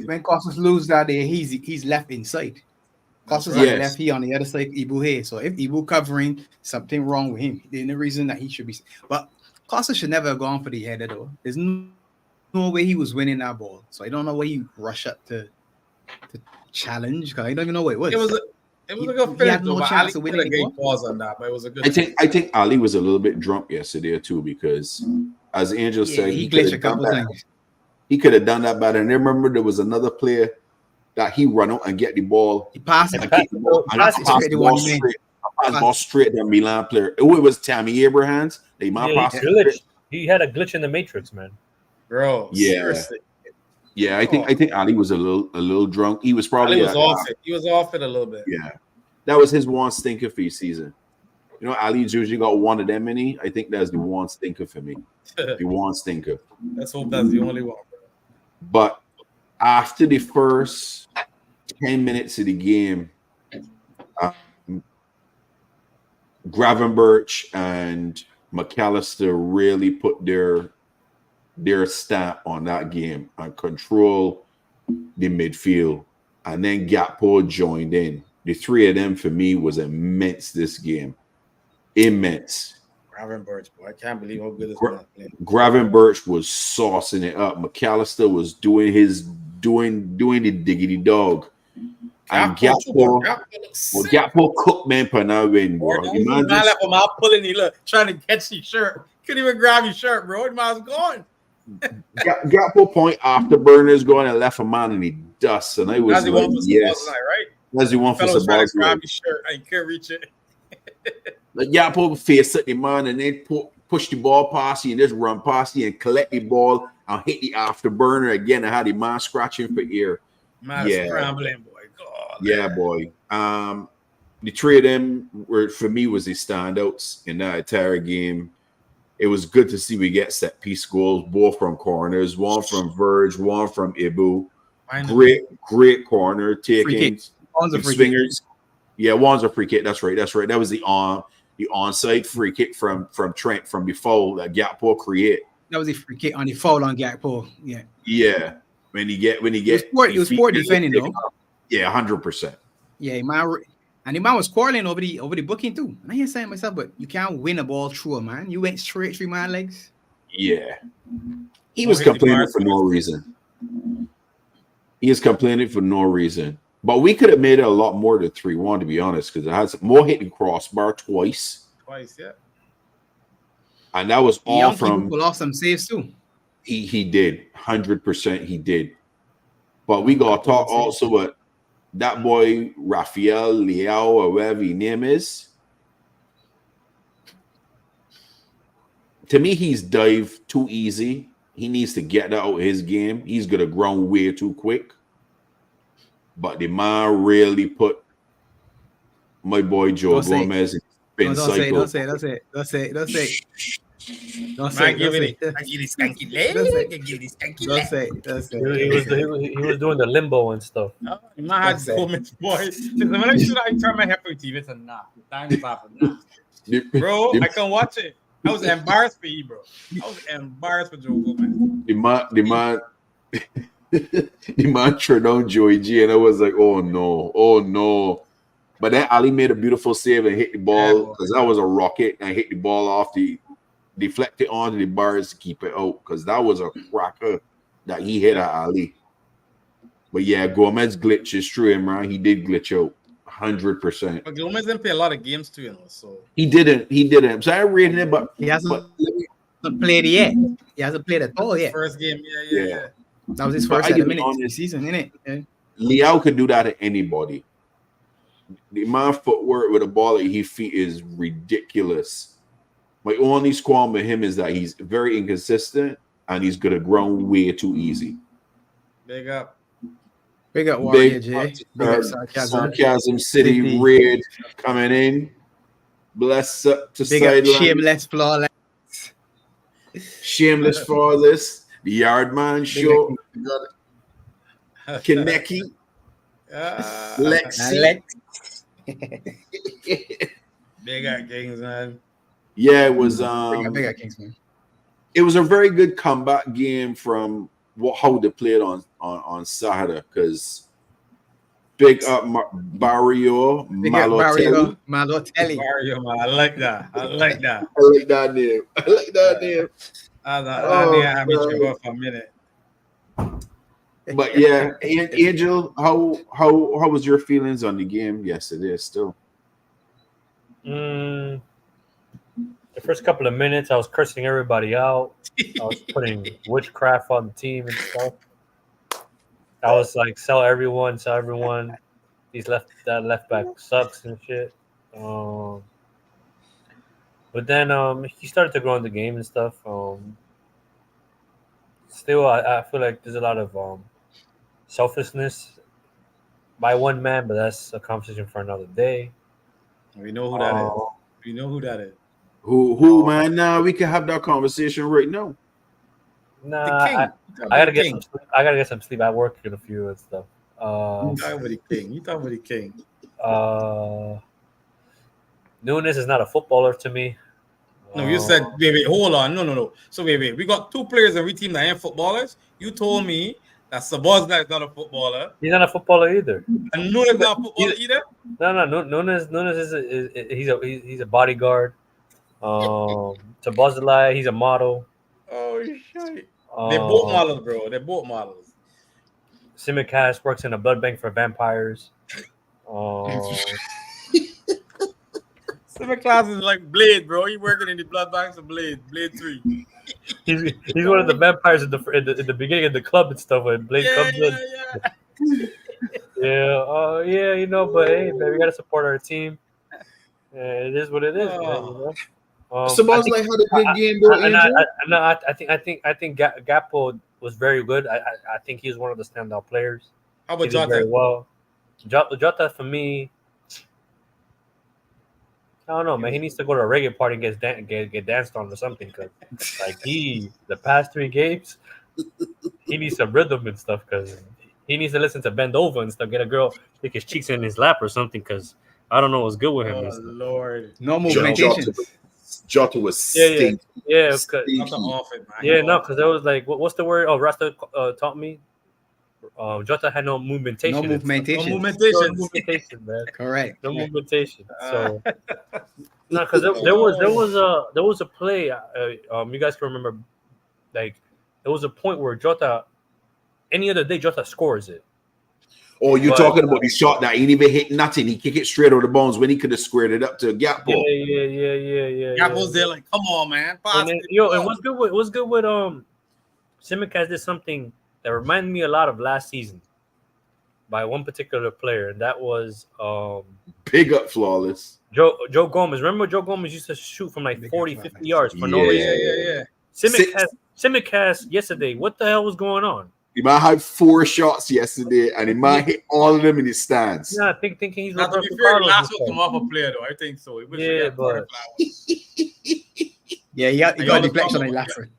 when Costas lose that day, he's left inside. Costas left here on the other side, Ibu here. So if Ibu covering, something wrong with him. There's no reason that he should be. But Costas should never have gone for the header though. There's no way he was winning that ball. So I don't know why he rushed up to challenge because I don't even know what it was. It was a good finish. He had no chance to win the pause on that, but it was a good. I think Ali was a little bit drunk yesterday too because, as Angel said, he glitched a couple times. He could have done that better. And I remember there was another player that he run out and get the ball. He passed it. Pass ball straight to the Milan player. It was Tammy Abrahams. He had a glitch in the matrix, man. Bro, seriously. Yeah, I think Ali was a little drunk. He was probably off it. He was off it a little bit. Yeah, that was his one stinker for his season. Ali's usually got one of them many. I think that's the one stinker for me. The one stinker. Let's hope that's the only one. But after the first 10 minutes of the game, Gravenberch and McAllister really put their stamp on that game and control the midfield. And then Gakpo joined in. The three of them for me was immense this game. Immense. Gravenberch, boy, I can't believe how good this man playing. Gravenberch was saucing it up. McAllister was doing the diggity dog. And Gakpo cooked man for now win, bro. Man left him out pulling trying to catch his shirt. Couldn't even grab his shirt, bro. The man's gone. Gakpo point after Burners going and left a man in the dust, and I was like, yes. Right? That's the one for Sabaz. Grab his shirt, I can't reach it. Like Gakpo face at the man and then push the ball past you and just run past you and collect the ball and hit the afterburner again and had the man scratching for ear. Man scrambling, boy. God, yeah, boy. the three of them were for me was the standouts in that entire game. It was good to see we get set piece goals, both from corners, one from Verge, one from Ibu. Great corner taking swingers. Yeah, one's a free kick. That's right. That was the onside free kick from Trent from before that Gakpo create. That was a free kick on the foul on Gakpo. Yeah. Yeah. When he get it was poor defending though. Yeah, 100%. Yeah, the man was quarreling over the booking too. And I ain't saying myself, but you can't win a ball through a man. You went straight through my legs. Yeah. He was complaining for no reason. He is complaining for no reason. But we could have made it a lot more than 3-1, to be honest, because it has more hit the crossbar twice. Yeah. And that was all from. People lost some saves too. He did 100%. He did. But we got to talk also about that boy Rafael Leao or whatever his name is. To me, he's dived too easy. He needs to get that out of his game. He's gonna grow way too quick. But the man really put my boy Joe Gomez in spin cycle. Don't say it. Don't say it. He was doing the limbo and stuff. Mad Gomez, boy. When I should I turn my head for TV, it's a nah. Time is off. Bro, I can't watch it. I was embarrassed for you, bro. I was embarrassed for Joe Gomez. The man turned on Joey G, and I was like, oh no. But then Ali made a beautiful save and hit the ball because that was a rocket and hit the ball off the deflected onto the bars to keep it out because that was a cracker that he hit at Ali. But yeah, Gomez glitches through him, right? He did glitch out 100%. But Gomez didn't play a lot of games too, you know, so he didn't. So I rated it, but he hasn't played yet. He hasn't played at all yet. First game, yeah. That was his first minute of the season, innit? Yeah. Leao could do that to anybody. The amount of footwork with a ball at his feet is ridiculous. My only qualm with him is that he's very inconsistent and he's gonna grow way too easy. Big up Warrior J. Big up Sarcasm City Red coming in. Bless up to sideline. Shameless Flawless. The Yardman Show. Kaneki. Lexi. Big up Kings, man. Yeah, it was big up Kings, man. It was a very good comeback game from how they played on Saturday because big up Barrio Malotelli. Barrio, I like that. I like that name. I have you go for a minute. But yeah, Angel, how was your feelings on the game yesterday? Still, the first couple of minutes, I was cursing everybody out. I was putting witchcraft on the team and stuff. I was like, sell everyone. These left back sucks and shit. But then he started to grow in the game and stuff. Still, I feel like there's a lot of selfishness by one man, but that's a conversation for another day. We know who that is. We know who that is. Who man? Nah, we can have that conversation right now. Nah, I gotta get some sleep. I gotta get some sleep. I work in a few and stuff. You talking about the king. Nunes is not a footballer to me. No, you said, wait, hold on. No. So, wait. We got two players every team that ain't footballers. You told me that Sabozna is not a footballer. He's not a footballer either. And Nunes is not a footballer either? No. Nunes he's a bodyguard. Sabozna, he's a model. Oh, shit. They're both models, bro. They're both models. Simicast works in a blood bank for vampires. Simicast is like Blade, bro. He working in the blood banks of Blade 3. He's one of the vampires in the beginning of the club and stuff when Blade comes in. Yeah, you know, but hey, man, we gotta support our team. It is what it is, man, you know? Suppose like had a good game though, Andrew. I think Gakpo was very good. I think he's one of the standout players. How about Jota? Jota? Very well. Jota for me, I don't know, man. He needs to go to a reggae party and get danced on or something. Cause like the past 3 games, he needs some rhythm and stuff. Cause he needs to listen to Bend Over and stuff. Get a girl, stick his cheeks in his lap or something. Cause I don't know what's good with him. Oh Lord, no movementations. Jota was Yeah, stinky. yeah. nothing off it, man. Yeah, no, because there was like, what's the word? Oh, Rasta taught me. Jota had no movementation. No and stuff. movementation. No No movementations. movementation, man. Correct. No movementation. So no, because there was a play. You guys can remember, like there was a point where Jota, any other day Jota scores it. Oh, you're talking about the shot that ain't even hit nothing. He kick it straight over the bones when he could have squared it up to a gap ball. Yeah. Gappo's there like, come on, man. And then, and what's good with Simicast did something that reminded me a lot of last season by one particular player, and that was Big up Flawless. Joe Gomez. Remember Joe Gomez used to shoot from like 40, 50 yards for no reason. Yeah. Simicast yesterday, what the hell was going on? He might have 4 shots yesterday, and he might hit all of them in his stands. Yeah, thinking he's Not to be fair, last one come off a player though. I think so. Yeah, but yeah, he got deflection on the last one.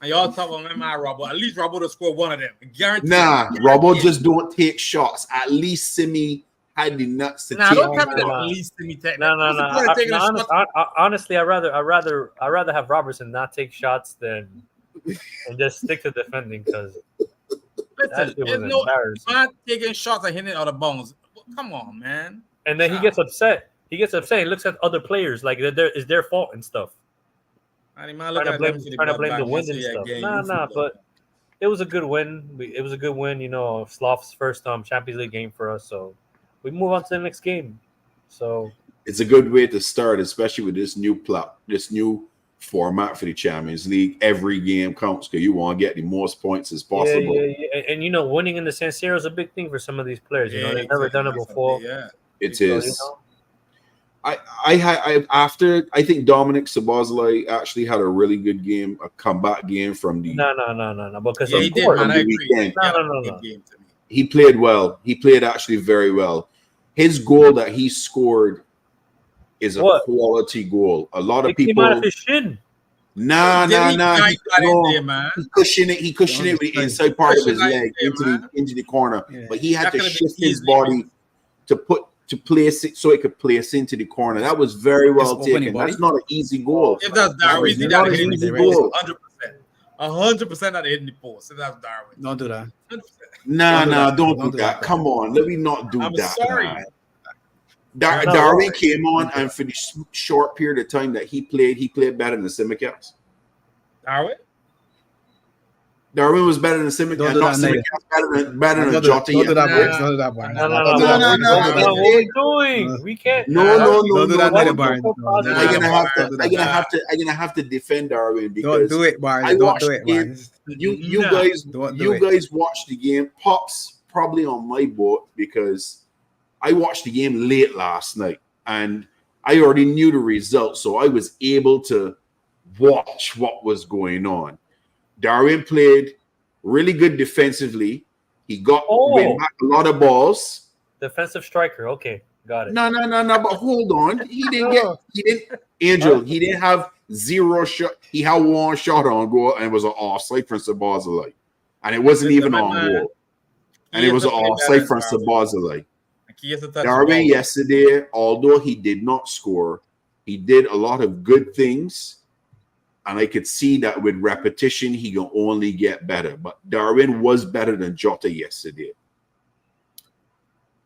And y'all talk about my Robbo. At least Robbo to score one of them. Guaranteed. Nah, Robbo just don't take shots. At least Simi had the nuts to take. Don't tell me that. At least Simi take. No. Honestly, I rather have Robertson not take shots than and just stick to defending because listen, there's no not taking shots and hitting it out of bounds. Come on, man. And then he gets upset. He looks at other players like it's their fault and stuff. Trying to blame the wind and stuff. Nah, but it was a good win. It was a good win, Sloth's first Champions League game for us. So we move on to the next game. So it's a good way to start, especially with this new format for the Champions League. Every game counts because you want to get the most points as possible. Yeah. And winning in the San Siro is a big thing for some of these players. They've never done it before. Yeah, it is. I think Dominic Szoboszlai actually had a really good game, a comeback game from the no, because he did, man. I agree. No. He played well. He played actually very well. His goal that he scored is a quality goal. A lot of people came out of his shin. Nah. He cushioned it with the inside part of his leg into the corner. Yeah. But he had to shift his body to place it so it could place into the corner. That was very well taken. That's not an easy goal. If that's Darwin, he's not an easy goal. 100% not hitting the post. If that's Darwin. Don't do that. 100%. Nah, don't do that. Come on. Let me not do that. I'm sorry. Darwin came on, and for the short period of time that he played better than the Simicast. Darwin was better than Simicast. Not Simicast, better than Jota. Don't do that, Barnes. No. What are we doing? We can't. No. Don't do that, Barnes. I'm gonna have to defend Darwin because don't do it, Barnes. Don't do it, Barnes. You guys watched the game. Pop's probably on my boat because I watched the game late last night and I already knew the result, so I was able to watch what was going on. Darwin played really good defensively. He got back a lot of balls. Defensive striker. Okay, got it. No. But hold on. He didn't have 0 shot. He had 1 shot on goal and it was an offside from Szoboszlai. And it wasn't even on goal. And it was an offside from Szoboszlai. Darwin yesterday, although he did not score, he did a lot of good things. And I could see that with repetition, he can only get better. But Darwin was better than Jota yesterday.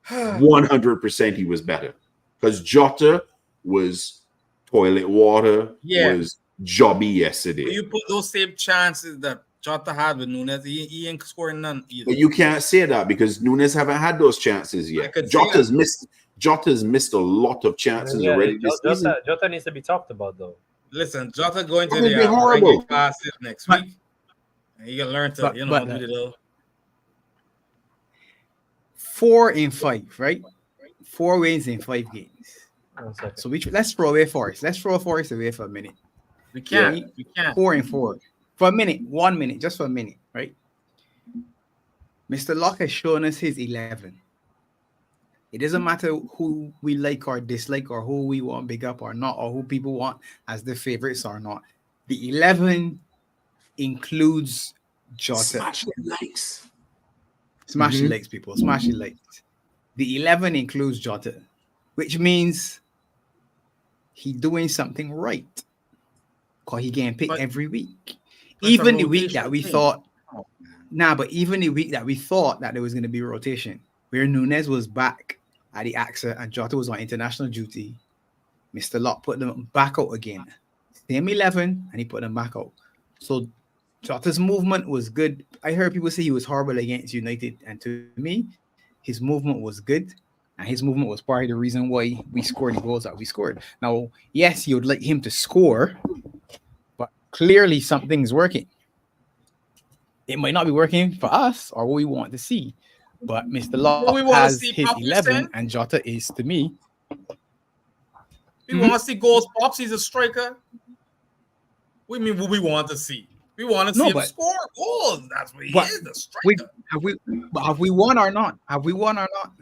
100% he was better. Because Jota was toilet water, was jobby yesterday. When you put those same chances that Jota had with Nunes, he ain't scoring none either. But you can't say that because Nunes haven't had those chances yet. Jota's missed a lot of chances already this season. Jota needs to be talked about, though. Listen, Jota going to the horrible classes next week. And you can learn to, do it all. 4 in 5, right? 4 wins in 5 games. So let's throw away Forest. Let's throw Forest away for a minute. We can't. 4 and 4 for a minute, 1 minute, just for a minute, right? Mr. Locke has shown us his 11. It doesn't matter who we like or dislike or who we want big up or not, or who people want as the favorites or not. The 11 includes Jota. Smash the likes. Smash the likes, people. Smash the likes. The 11 includes Jota, which means he's doing something right. Because he getting picked every week. Even the week that we thought, but even the week that we thought that there was going to be rotation, where Nunes was back at the AXA and Jota was on international duty, Mr. Locke put them back out again. Same 11, and he put them back out. So Jota's movement was good. I heard people say he was horrible against United, and to me, his movement was good, and his movement was part of the reason why we scored the goals that we scored. Now, yes, you would like him to score, but clearly something's working. It might not be working for us or what we want to see, but Mr. Locke has his 11, and Jota is, to me. We want to see goals. Pops, he's a striker. We mean what we want to see. We want to see him score goals. That's what he is, the striker. Have we won or not? Have we won or not?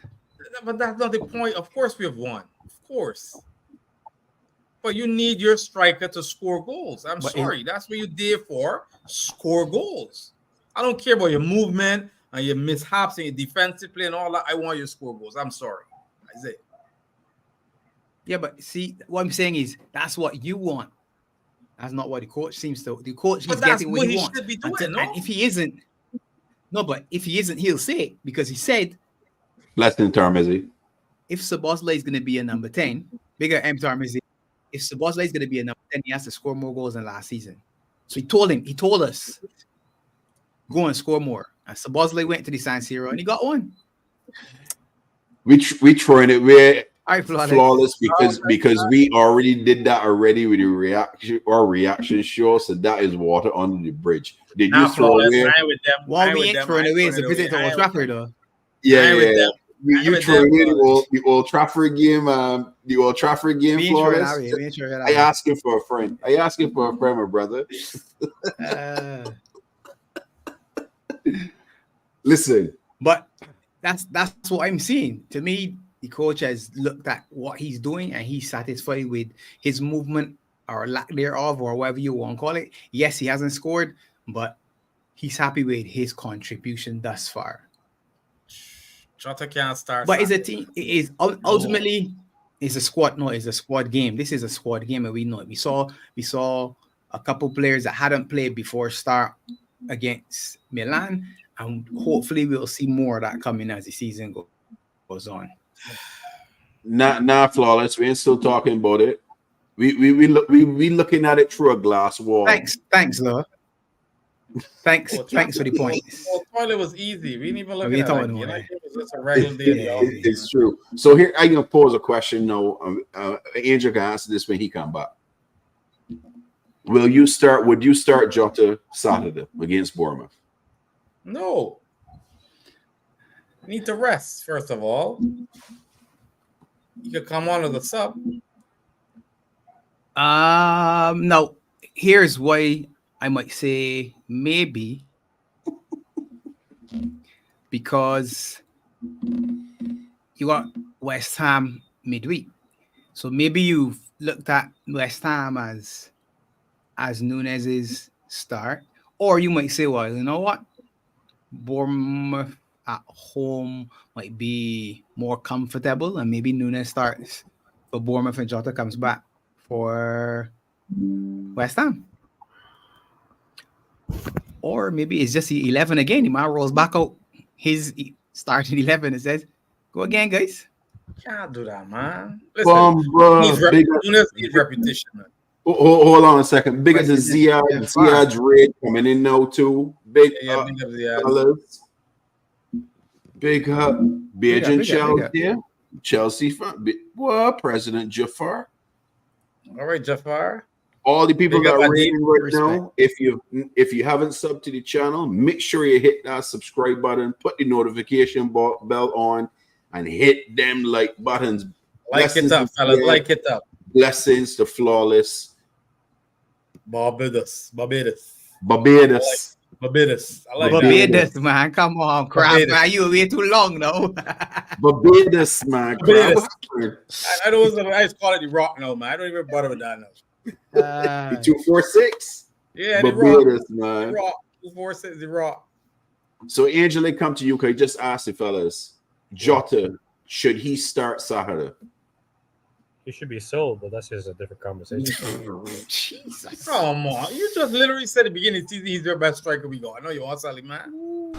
But that's not the point. Of course we have won. Of course. But you need your striker to score goals. I'm sorry. That's what you're there for. Score goals. I don't care about your movement and your mishaps and your defensive play and all that. I want you to score goals. I'm sorry. That's it. Yeah, but see, what I'm saying is that's what you want. That's not what the coach seems to. The coach is getting what he wants. And if he isn't, but if he isn't, he'll say it because he said. Less than term, is he? If Szoboszlai is going to be a number 10, bigger M term is it. If Szoboszlai is going to be a number 10, he has to score more goals than last season. So he told us, go and score more. And Szoboszlai went to the San Siro and he got one. We throwing it. We're flawless because we already did that already with the reaction show. So that is water under the bridge. Did you throw away? What we ain't throwing away is a visit to Old Trafford, though. Yeah. You throw away the Old Trafford game. The Old Trafford game. Flawless. I asking for a friend. My brother. Listen, but that's what I'm seeing. To me, the coach has looked at what he's doing and he's satisfied with his movement or lack thereof, or whatever you want to call it. Yes, he hasn't scored, but he's happy with his contribution thus far. Jota can't start. But it's a team. It is ultimately it's a squad. No, it's a squad game. This is a squad game, and we know it. We saw a couple players that hadn't played before start against Milan, and hopefully we'll see more of that coming as the season goes on. Not flawless. We ain't still talking about it. We looking at it through a glass wall. Thanks, Lord. Thanks for the points. Toilet was easy. We didn't even look at it. It was just a regular day. It's true. So here I'm gonna pose a question. No, Andrew can answer this when he come back. Would you start Jota Saturday against Bournemouth? No. You need to rest, first of all. You could come on as a sub. No. Here's why I might say maybe. Because you got West Ham midweek. So maybe you've looked at West Ham as Nunes's start. Or you might say, well, you know what? Bournemouth at home might be more comfortable, and maybe Nunes starts for Bournemouth and Jota comes back for West Ham. Or maybe it's just the 11 again. He might rolls back out his starting 11 and says, go again, guys. Can't do that, man. Listen, Nunes needs repetition, man. Hold on a second. Big as the Ziyad Red coming in now too. Big Chelsea. Chelsea fan. What? President Jafar. All right, Jafar. All the people that are reading right now, if you haven't subbed to the channel, make sure you hit that subscribe button, put the notification bell on, and hit them like buttons. Like it up, fellas. Like it up. Blessings to Flawless. Barbados. Barbados. I like Barbados, man. Come on, crap, man. You way too long, though. Barbados, man. Barbados. I know it's I just call it the Rock now, man. I don't even bother with that now. 246. Yeah, Barbados, man. The Rock. 246, the Rock. So, Angela, come to you. Can you just ask the fellas, Jota, should he start Saturday? He should be sold, but that's just a different conversation. Jesus. Come on. You just literally said at the beginning of the season he's their best striker we got. I know you want Sally, man.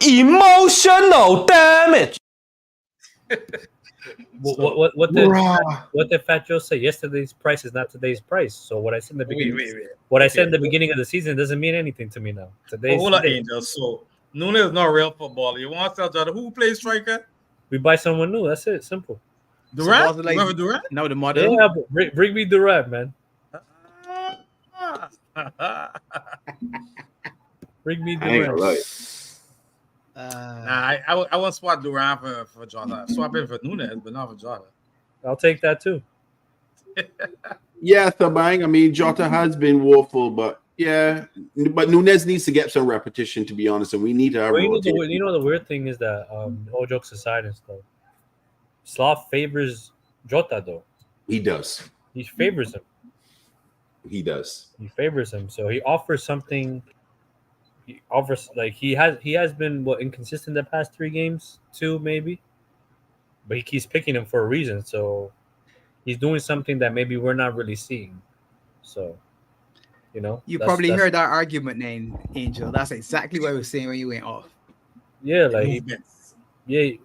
Emotional damage. What did Fat Joe say? Yesterday's price is not today's price. So what I said in the beginning, in the beginning of the season doesn't mean anything to me now. Hold on, Angel. So Nunes is not real footballer. You want to tell Jota who plays striker? We buy someone new. That's it. Simple. Durant? So Durant? No, the model. Yeah, bring me Durant, man. Bring me Durant. I won't swap Durant for Jota. Swap him for Nunes, but not for Jota. I'll take that too. Yeah, Thabang. I mean, Jota has been woeful, but yeah, but Nunes needs to get some repetition, to be honest, and we need to have. You know the weird thing is that all jokes aside and stuff, Slav favors Jota though. He does. He favors him. He does. He favors him, so he offers something. He offers he has been inconsistent the past 3 games, 2 maybe, but he keeps picking him for a reason. So he's doing something that maybe we're not really seeing. So, you know, you probably heard our argument name, Angel. That's exactly what I was saying when you went off. Yeah, the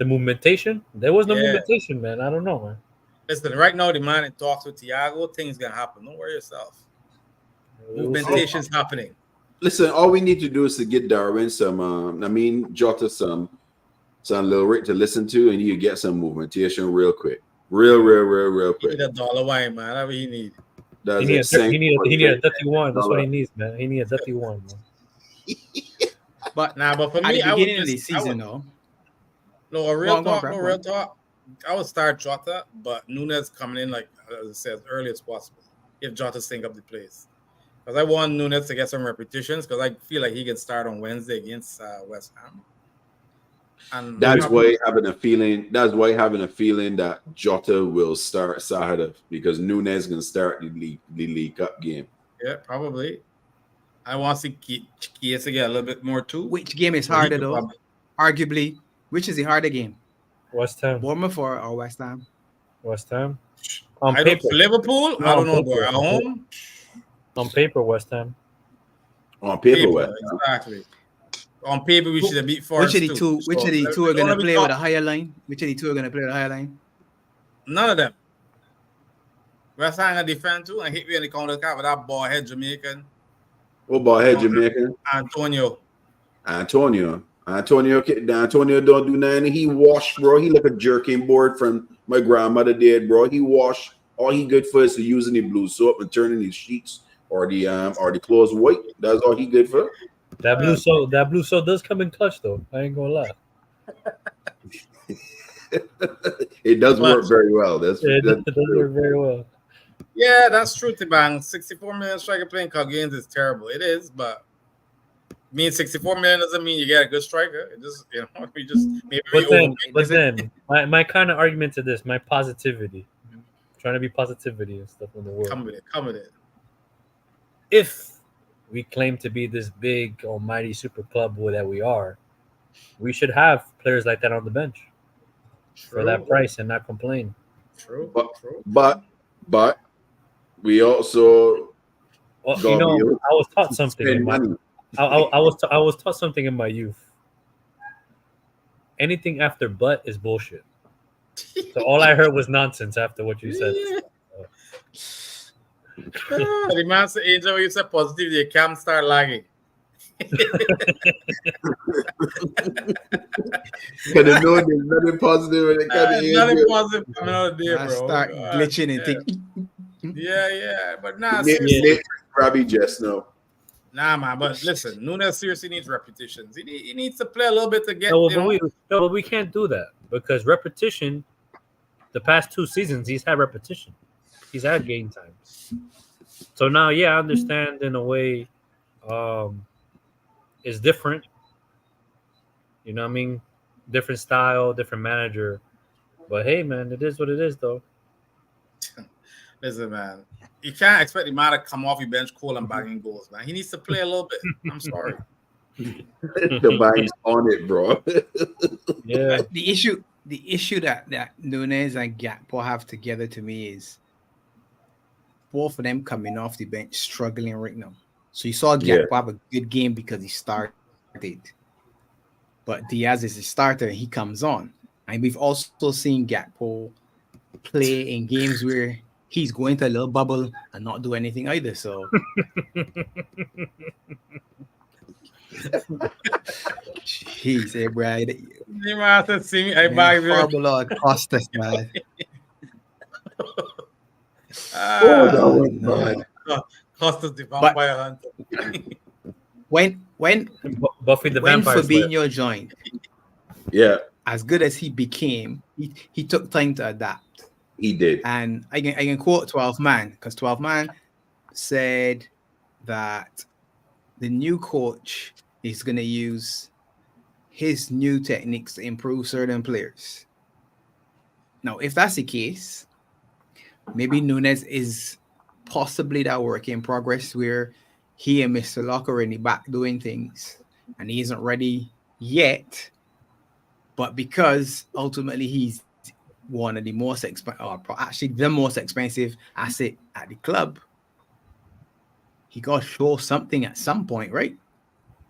movementation. There was no movementation, man. I don't know, man. Listen, right now the man in talks with Thiago, things gonna happen. Don't worry yourself. Movementation's happening. Listen, all we need to do is to get Darwin some. Jota some little Rick to listen to, and you get some movementation real quick, real quick. He need $1 wine, man. That's what he need. He need a 31. That's what he needs, man. He needs a 31, man. But for me, at the beginning of the season, though. No, real talk. I would start Jota, but Nunes coming in, like as I said, as early as possible. If Jota sync up the plays. Because I want Nunes to get some repetitions, because I feel like he can start on Wednesday against West Ham. And that's why having a feeling that Jota will start Saturday, because Nunes can start the League Cup game. Yeah, probably. I want to see Chiesa get a little bit more too. Which game is harder though? Arguably, which is the harder game? West Ham. Bournemouth or West Ham? West Ham. On paper. Liverpool? I don't know, bro. At home? On paper, West Ham. On paper, West Ham. Exactly. On paper, we should have beat Forest. Which of the two are going to play with a higher line? Which of the two are going to play with a higher line? None of them. West Ham going to defend too and hit me in the counter attack with that ball head Jamaican. What ball head Jamaican? Antonio don't do nothing. He washed, bro. He like a jerking board from my grandmother did, bro. He washed. All he good for is to using the blue soap and turning the sheets or the clothes white. That's all he good for. That blue soap does come in clutch though. I ain't gonna lie. It does work very well. It does work very well. Yeah, that's true, T-Bang. 64 million striker playing cup games is terrible. It is, but mean 64 million doesn't mean you get a good striker. It just, But then my kind of argument to this, my positivity, trying to be positivity and stuff in the world. Come with it. If we claim to be this big almighty super club that we are, we should have players like that on the bench for that price and not complain. True. But we also I was taught something. I was taught something in my youth. Anything after "but" is bullshit. So all I heard was nonsense after what you said. The man said, Angel, you said positive, you can't start lagging. Because there's nothing positive in it. Nothing positive coming out of there, bro. Start glitching and thinking. Yeah. But nah, seriously. Robbie just know. Nah, man, but listen, Nunes seriously needs repetitions. He needs to play a little bit to get. But we can't do that because repetition. The past 2 seasons, he's had repetition. He's had game time. So now, I understand in a way It's different. You know what I mean? Different style, different manager. But hey, man, it is what it is, though. Listen, man, you can't expect the man to come off your bench cool and bagging goals, man. He needs to play a little bit. I'm sorry. The vibe's on it, bro. Yeah. The issue that Nunes and Gakpo have together to me is both of them coming off the bench struggling right now. So you saw Gakpo have a good game because he started. But Diaz is a starter and he comes on. And we've also seen Gakpo play in games where he's going to a little bubble and not do anything either. So jeez, hey, Brad. You might have to see me. Hey, bag horrible Lord cost us, man. Cost us the vampire hunter. When Buffy the Vampire Fabinho joined, as good as he became, he took time to adapt. He did. And I can quote 12 Man, because 12 Man said that the new coach is going to use his new techniques to improve certain players. Now, if that's the case, maybe Nunes is possibly that work in progress where he and Mr. Locke are in the back doing things and he isn't ready yet. But because ultimately he's one of the most expensive, or actually the most expensive asset at the club, he got to show something at some point, right?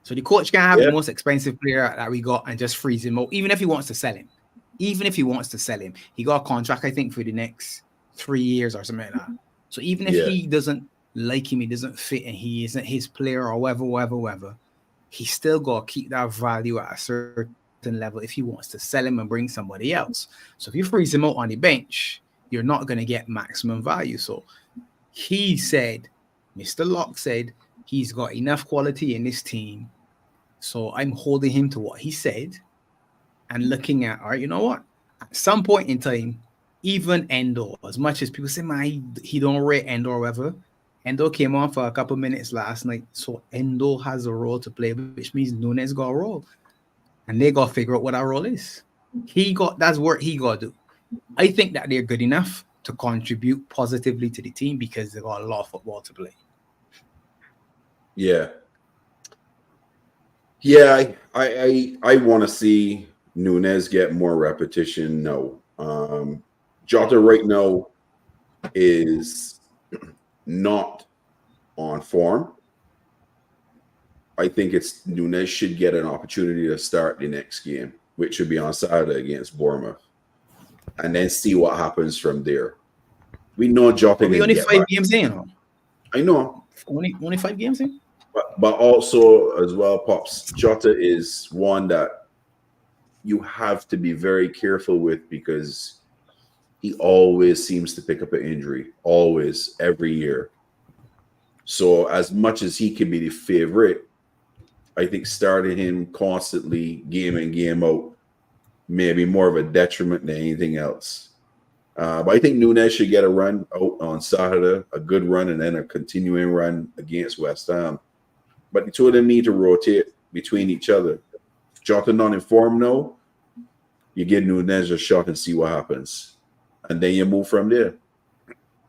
So the coach can have the most expensive player that we got and just freeze him out, even if he wants to sell him. Even if he wants to sell him, he got a contract, I think, for the next 3 years or something like that. So even if he doesn't like him, he doesn't fit, and he isn't his player or whatever, he still got to keep that value at a certain level if he wants to sell him and bring somebody else. So if you freeze him out on the bench, you're not going to get maximum value. So he said, Mr. Locke said, he's got enough quality in this team. So I'm holding him to what he said and looking at, all right, you know what? At some point in time, even Endo, as much as people say, man, he don't rate Endo or whatever, Endo came on for a couple minutes last night. So Endo has a role to play, which means Nunes got a role. And they got to figure out what that role is. That's work he got to do. I think that they're good enough to contribute positively to the team because they got a lot of football to play. Yeah, I want to see Nunes get more repetition. No, Jota right now is not on form. I think it's Nunes should get an opportunity to start the next game, which should be on Saturday against Bournemouth, and then see what happens from there. We know Jota. We only 5 games in. I know. Only 5 games in. But also as well, Pops, Jota is one that you have to be very careful with because he always seems to pick up an injury, always, every year. So as much as he can be the favorite, I think starting him constantly, game in, game out, may be more of a detriment than anything else. But I think Nunes should get a run out on Saturday, a good run, and then a continuing run against West Ham. But the two of them need to rotate between each other. If Jota not informed now, you give Nunes a shot and see what happens. And then you move from there.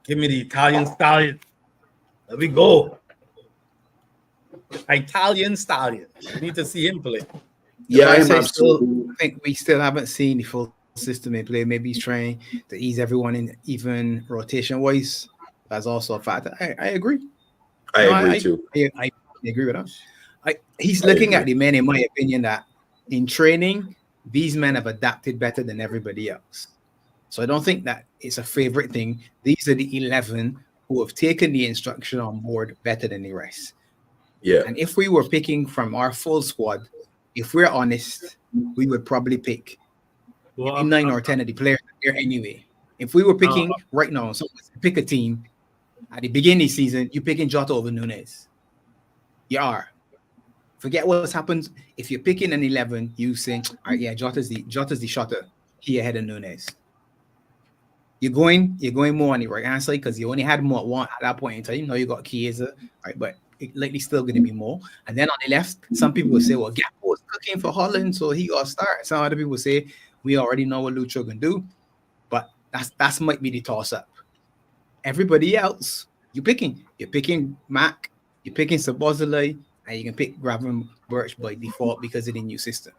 Give me the Italian stallion. Let me go. Italian stallion. You need to see him play. Yeah, I think we still haven't seen the full system in play. Maybe he's trying to ease everyone in even rotation wise. That's also a factor. I agree. I agree too. I agree with us. He's looking at the men, in my opinion, that in training, these men have adapted better than everybody else. So I don't think that it's a favorite thing. These are the 11 who have taken the instruction on board better than the rest. Yeah. And if we were picking from our full squad, if we're honest, we would probably pick 9 or 10 of the players there anyway. If we were picking right now, so pick a team at the beginning of the season, you're picking Jota over Nunes. You are. Forget what's happened. If you're picking an 11, you saying, all right, yeah, Jota's the shotter. He ahead of Nunes. You're going more on the right hand side because you only had one at that point in time. Now you got Chiesa, right? But likely still going to be more. And then on the left, some people will say, well, Gakpo was cooking for Holland, so he got to start. Some other people say, we already know what Lucho can do. But that's might be the toss-up. Everybody else, you're picking Mac, you're picking Sabozalai, and you can pick Graven Birch by default because of the new system.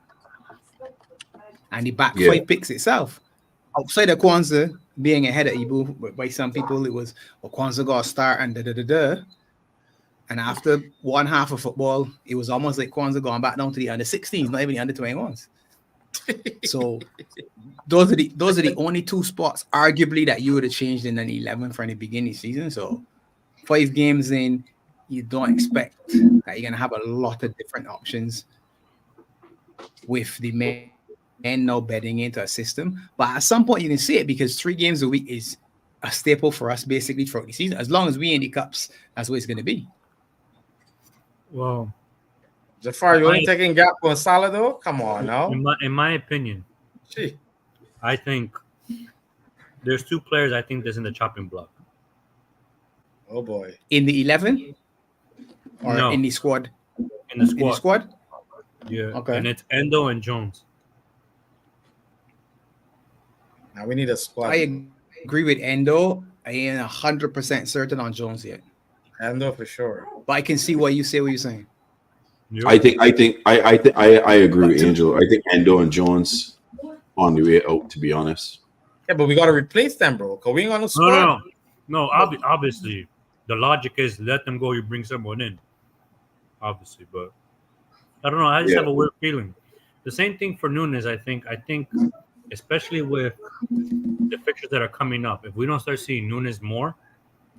And the back five picks itself. Outside of Kwanzaa being ahead of Ibu, but by some people it was, well, Kwanzaa got a start and da-da-da-da. And after one half of football, it was almost like Kwanzaa going back down to the under 16s, not even the under 21s. So those are the only two spots, arguably, that you would have changed in an 11 from the beginning of the season. So 5 games in, you don't expect that you're gonna have a lot of different options with the men now betting into a system. But at some point you can see it because 3 games a week is a staple for us basically throughout the season. As long as we in the cups, that's what it's gonna be. Well, Jafar, you only taking Gakpo and Salah though? Come on now. In my opinion, I think there's 2 players I think that's in the chopping block. Oh boy. In the 11? Or no. in the squad? In the squad. In the squad? Yeah. Okay. And it's Endo and Jones. Now we need a squad. I agree with Endo. I ain't 100% certain on Jones yet. Endo for sure. But I can see why you say what you're saying. Yep. I agree with Angel. I think Endo and Jones on the way out, to be honest. Yeah, but we got to replace them, bro. Because we ain't on the squad. No. Obviously, the logic is let them go. You bring someone in. Obviously, but I don't know. I just have a weird feeling. The same thing for Nunes. I think, especially with the fixtures that are coming up, if we don't start seeing Nunes more,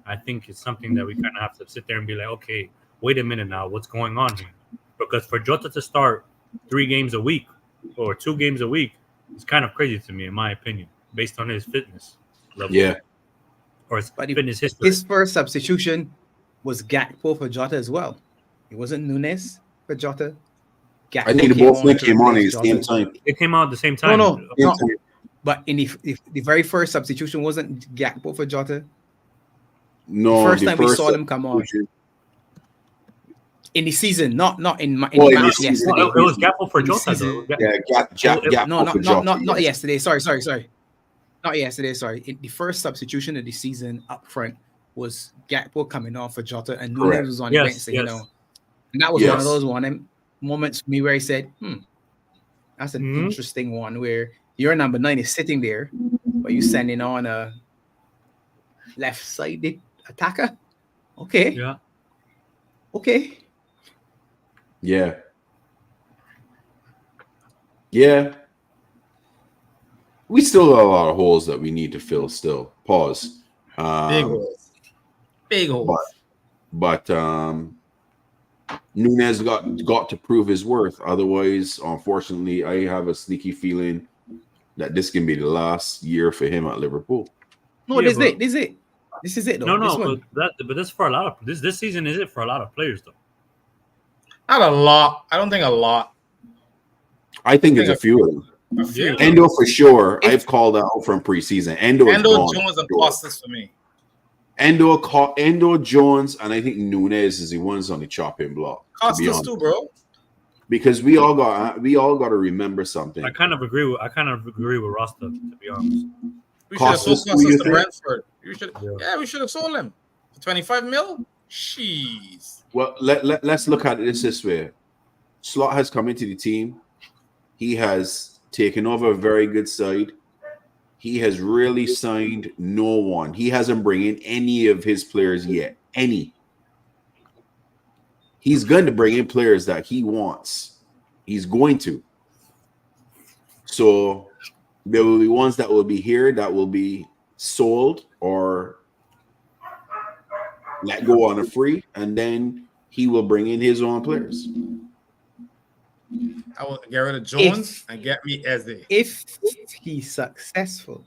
I think it's something that we kind of have to sit there and be like, okay, wait a minute now, what's going on here? Because for Jota to start 3 games a week or 2 games a week, it's kind of crazy to me, in my opinion, based on his fitness level. Yeah. Or his fitness history. His first substitution was Gakpo for Jota as well. It wasn't Nunes for Jota. Gakpo I think both came on at the same time. It came out at the same time. No. But in the very first substitution wasn't Gakpo for Jota. No, the first time we saw them come on in the season, not in match yesterday. It was Gakpo for Jota, though. Not yesterday. Sorry. Not yesterday. Sorry. The first substitution of the season up front was Gakpo coming on for Jota, and Nunes was on the bench. And that was one of those moments for me where he said, that's an interesting one where your number 9 is sitting there, but you sending on a left-sided attacker. Okay. Yeah. Okay. Yeah. Yeah. We still got a lot of holes that we need to fill still. Pause. Big holes. But Nunes got to prove his worth. Otherwise, unfortunately, I have a sneaky feeling that this can be the last year for him at Liverpool. No, this is it. Though. No, but that's for a lot of this season. Is it for a lot of players though? Not a lot. I don't think a lot. I think it's a few of them. Endo for sure. I've called out from preseason. Endo Jones and Costas for me. Endo Jones, and I think Nunes is the ones on the chopping block. Costas too, bro. Because we all got to remember something. I kind of agree with Rasta, to be honest. We should have sold Costas to Brentford. We should have sold him for 25 mil. Jeez. Well, let's look at it this way. Slot has come into the team. He has taken over a very good side. He has really signed no one. He hasn't brought in any of his players yet. Any. He's going to bring in players that he wants. He's going to. So there will be ones that will be here that will be sold or let go on a free, and then he will bring in his own players. I will get rid of Jones and get me Eze. If he's successful.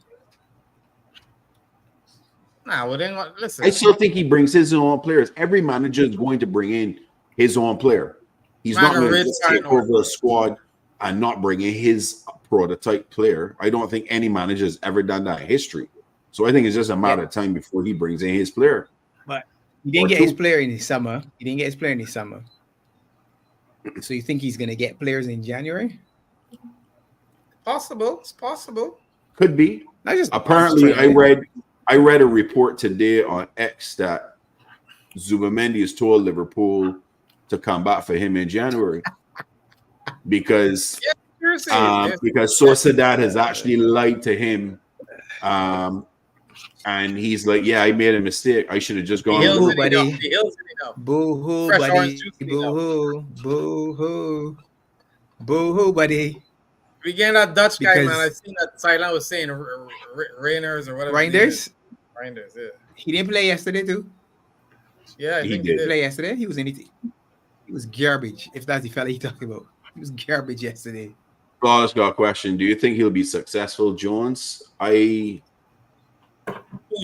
Well then listen. I still think he brings his own players. Every manager is going to bring in his own player. He's not going to just take over a squad and not bring in his prototype player. I don't think any manager has ever done that in history. So I think it's just a matter of time before he brings in his player. He didn't get his player in the summer. So you think he's going to get players in January? Possible. It's possible. Could be. Apparently, I read a report today on X that Zubamendi has told Liverpool to come back for him in January because Sociedad has actually lied to him, and he's like, "Yeah, I made a mistake. I should have just gone." Boo-hoo, buddy. Boo-hoo, buddy. Boo-hoo. Boo-hoo. Boo-hoo, buddy. We getting that Dutch guy, man. I seen that Thailand was saying Rainers or whatever. Reinders, yeah. He didn't play yesterday too. Yeah, I think he did play yesterday. He was in it. He was garbage. If that's the fella you're talking about, he was garbage yesterday. Flawless got a question. Do you think he'll be successful, Jones? Who,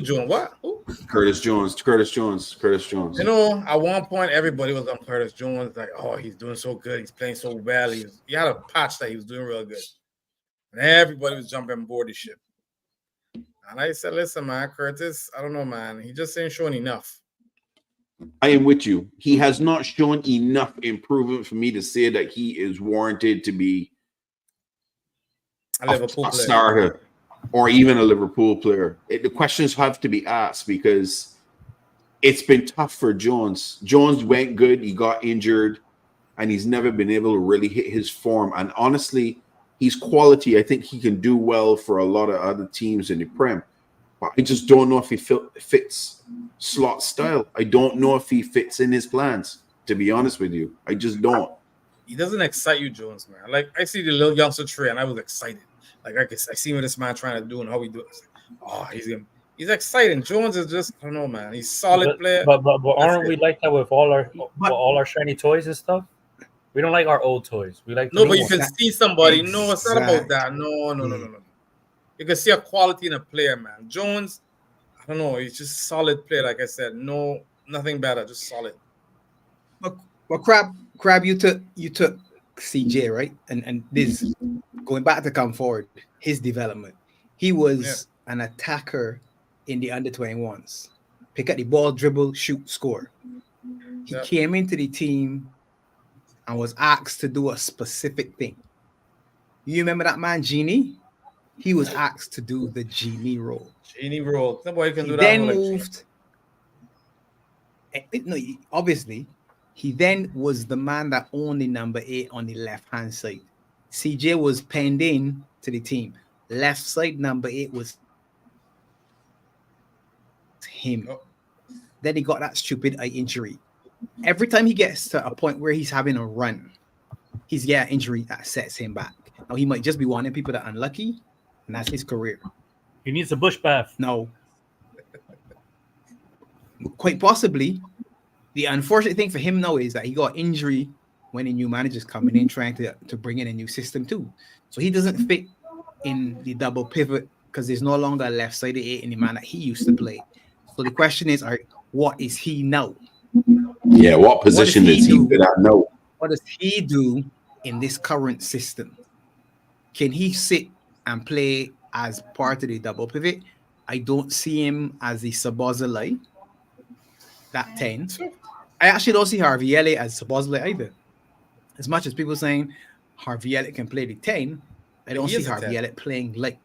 Jones? What? Who? Curtis Jones. You know, at one point, everybody was on Curtis Jones. Like, oh, he's doing so good. He's playing so well. He had a patch that he was doing real good. And everybody was jumping on board the ship. And I said, listen, man, Curtis, I don't know, man. He just ain't showing enough. I am with you. He has not shown enough improvement for me to say that he is warranted to be a starter or even a Liverpool player. The questions have to be asked because it's been tough for Jones. Jones went good. He got injured, and he's never been able to really hit his form. And honestly, he's quality. I think he can do well for a lot of other teams in the Prem. But I just don't know if he fits Slot style. I don't know if he fits in his plans, to be honest with you. I just don't. He doesn't excite you, Jones, man. Like, I see the little youngster tree, and I was excited. Like, I see what this man trying to do and how he do it. Oh, he's exciting. Jones is just, I don't know, man. He's solid player. But aren't we like that with all our shiny toys and stuff? We don't like our old toys. We like but you can see somebody. No, it's not about that. No. You can see a quality in a player, man. Jones, I don't know. He's just a solid player. Like I said, no, nothing better, just solid. Well, Crab, you took CJ, right? And this going back to come forward, his development. He was an attacker in the under-21s. Pick up the ball, dribble, shoot, score. He came into the team and was asked to do a specific thing. You remember that man, Genie? He was asked to do the Genie role. Nobody can do that. Then moved. No, obviously, he then was the man that owned the number 8 on the left-hand side. CJ was penned in to the team. Left side number 8 was him. Then he got that stupid eye injury. Every time he gets to a point where he's having a run, he's got an injury that sets him back. Now, he might just be one of the people that are unlucky, and that's his career. He needs a bush bath. No. Quite possibly. The unfortunate thing for him now is that he got injury when a new manager's coming in trying to bring in a new system too. So he doesn't fit in the double pivot because there's no longer a left-sided 8 in the man that he used to play. So the question is, what is he now? Yeah, what position does he fit at now? What does he do in this current system? Can he sit and play as part of the double pivot? I don't see him as the Sabozalai, that 10. I actually don't see Harvey Elliott as Sabozalai either. As much as people saying Harvey Elliott can play the 10, I don't see Harvey Elliott playing like,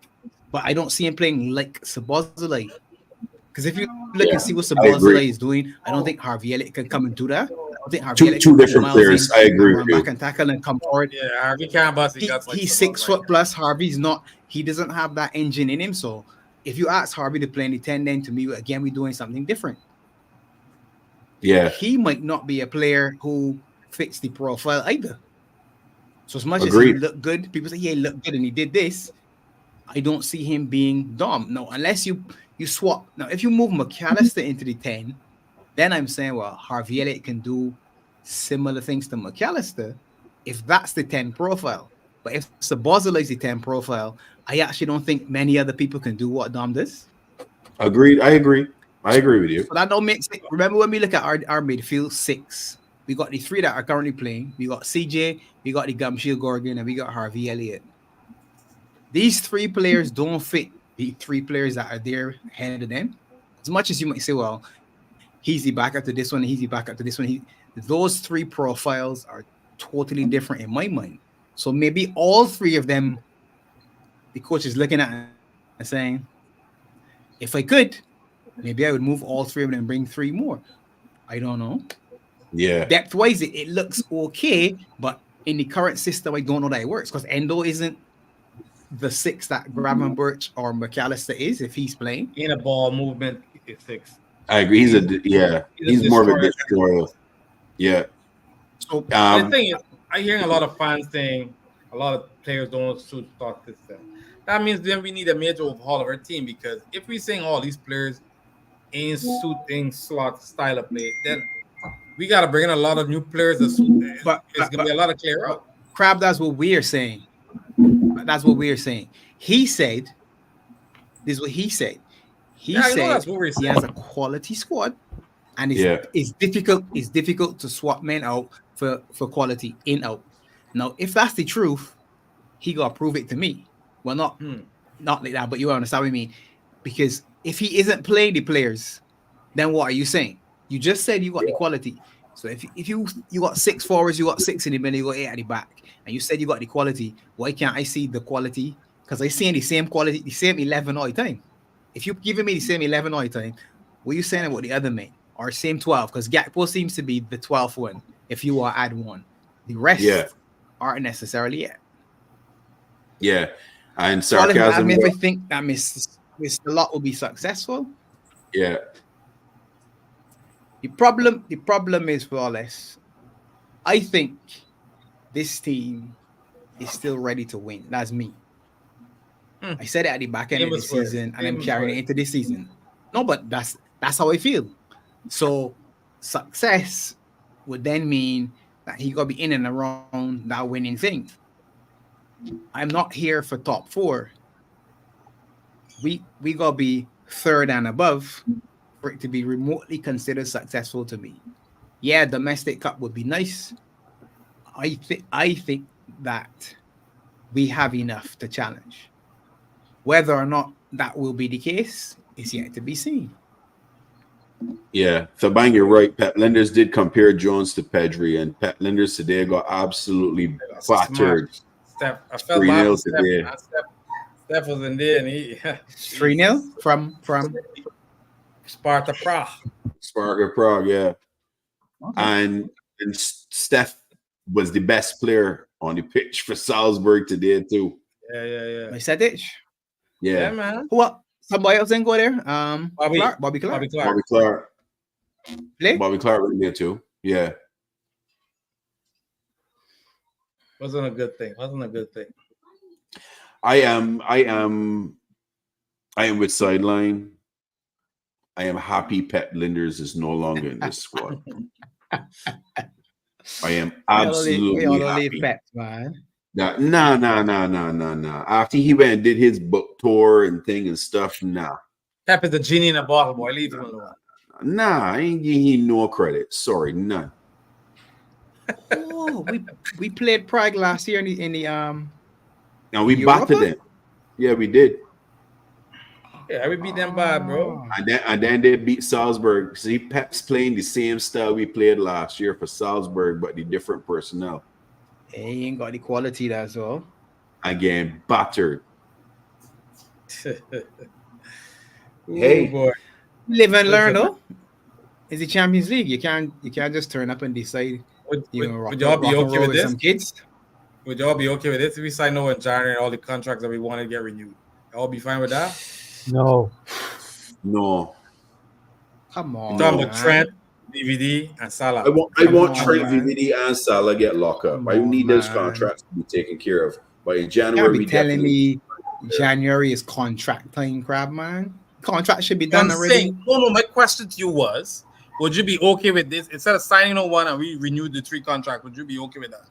but I don't see him playing like Sabozalai. Because if you look and see what Sabozalai is doing, I don't think Harvey Elliott can come and do that. I don't think Harvey Elliott two different players. I agree with you. Back and tackle and come forward. Yeah, Harvey can't bust. He's 6 foot plus. Harvey's not. He doesn't have that engine in him. So if you ask Harvey to play in the 10, then to me, again, we're doing something different. Yeah. He might not be a player who fits the profile either. So as much as he looked good, people say, yeah, he looked good and he did this. I don't see him being Dom. No, unless you swap. Now, if you move McAllister into the 10, then I'm saying, well, Harvey Elliott can do similar things to McAllister if that's the 10 profile. But if Sabozalai is the 10 profile, I actually don't think many other people can do what Dom does. Agreed. I agree with you. But that don't make sense. Remember when we look at our midfield 6, we got the 3 that are currently playing. We got CJ, we got the Gumshield Gorgon, and we got Harvey Elliott. These 3 players don't fit the 3 players that are there ahead of them. As much as you might say, well, he's the backup to this one, he's the backup to this one. Those three profiles are totally different in my mind. So maybe all three of them, the coach is looking at and saying, if I could, maybe I would move all three of them and bring three more. I don't know. Yeah. Depth-wise, it looks okay, but in the current system, I don't know that it works because Endo isn't the 6 that Gravenberch or McAllister is if he's playing. In a ball movement, it's 6. I agree. He's more of a destroyer. Yeah. So the thing is, I'm hearing a lot of fans saying a lot of players don't suit stock system. That means then we need a major overhaul of our team because if we're saying all these players ain't suiting slot style of play, then we gotta bring in a lot of new players that suit. It's gonna be a lot of clear out. Crab, that's what we're saying. That's what we're saying. He said, this is what he said. He said that's what we're saying. He has a quality squad, and it's difficult to swap men out for quality in out. Now, if that's the truth, he gotta prove it to me. Well, not like that, but you understand what I mean. Because if he isn't playing the players, then what are you saying? You just said you got the quality. So if you got 6 forwards, you got 6 in the middle, you got 8 at the back, and you said you got the quality, why can't I see the quality? Because I see the same quality, the same 11 all the time. If you're giving me the same 11 all the time, what are you saying about the other men? Or same 12? Because Gakpo seems to be the 12th one, if you are add one. The rest aren't necessarily it. Yeah. And sarcasm. If I think that Mr. Lot will be successful. Yeah. The problem is, flawless. I think this team is still ready to win. That's me. I said it at the back end of the season, and I'm carrying it into this season. No, but that's how I feel. So success would then mean that he got to be in and around that winning thing. I'm not here for top 4. We got to be 3rd and above for it to be remotely considered successful to me. Yeah, domestic cup would be nice. I think that we have enough to challenge. Whether or not that will be the case is yet to be seen. Yeah, Fabang, you're right. Pep Lenders did compare Jones to Pedri, and Pep Lenders today got absolutely battered. Steph, I felt bad for Steph. Steph was in there, and he 3-0 from Sparta Prague. Sparta Prague, yeah. Okay. And Steph was the best player on the pitch for Salzburg today too. Yeah. I said it. Yeah, man. What? Somebody else didn't go there. Bobby Clark. Bobby Clark went there too. Yeah. Wasn't a good thing. I am with Sideline. I am happy Pep Linders is no longer in this squad. I am absolutely happy. Pep, man. No. After he went and did his book tour and thing and stuff, Pep is the genie in a bottle, boy. Leave him alone. I ain't giving him no credit. Sorry, none. Oh, we played Prague last year in the Now we battered them. Yeah, we did. Yeah, we beat them bad, bro. And then they beat Salzburg. See, Pep's playing the same style we played last year for Salzburg, but the different personnel. He ain't got the quality, that's all. Again, battered. Hey, boy. Live and learn, though. It's the Champions League. You can't just turn up and decide. Would y'all be okay with this? Some kids? Would y'all be okay with this if we sign over in January and all the contracts that we want to get renewed? Y'all be fine with that? No. Come on. You're talking about Trent, DVD, and Salah. I want Trent, DVD, and Salah get locked up. I need those contracts to be taken care of. But in January, you can't be telling me January is contract time, Crab, man. Contract should be done already. No, my question to you was, would you be okay with this? Instead of signing on one and we renewed the 3 contract, would you be okay with that?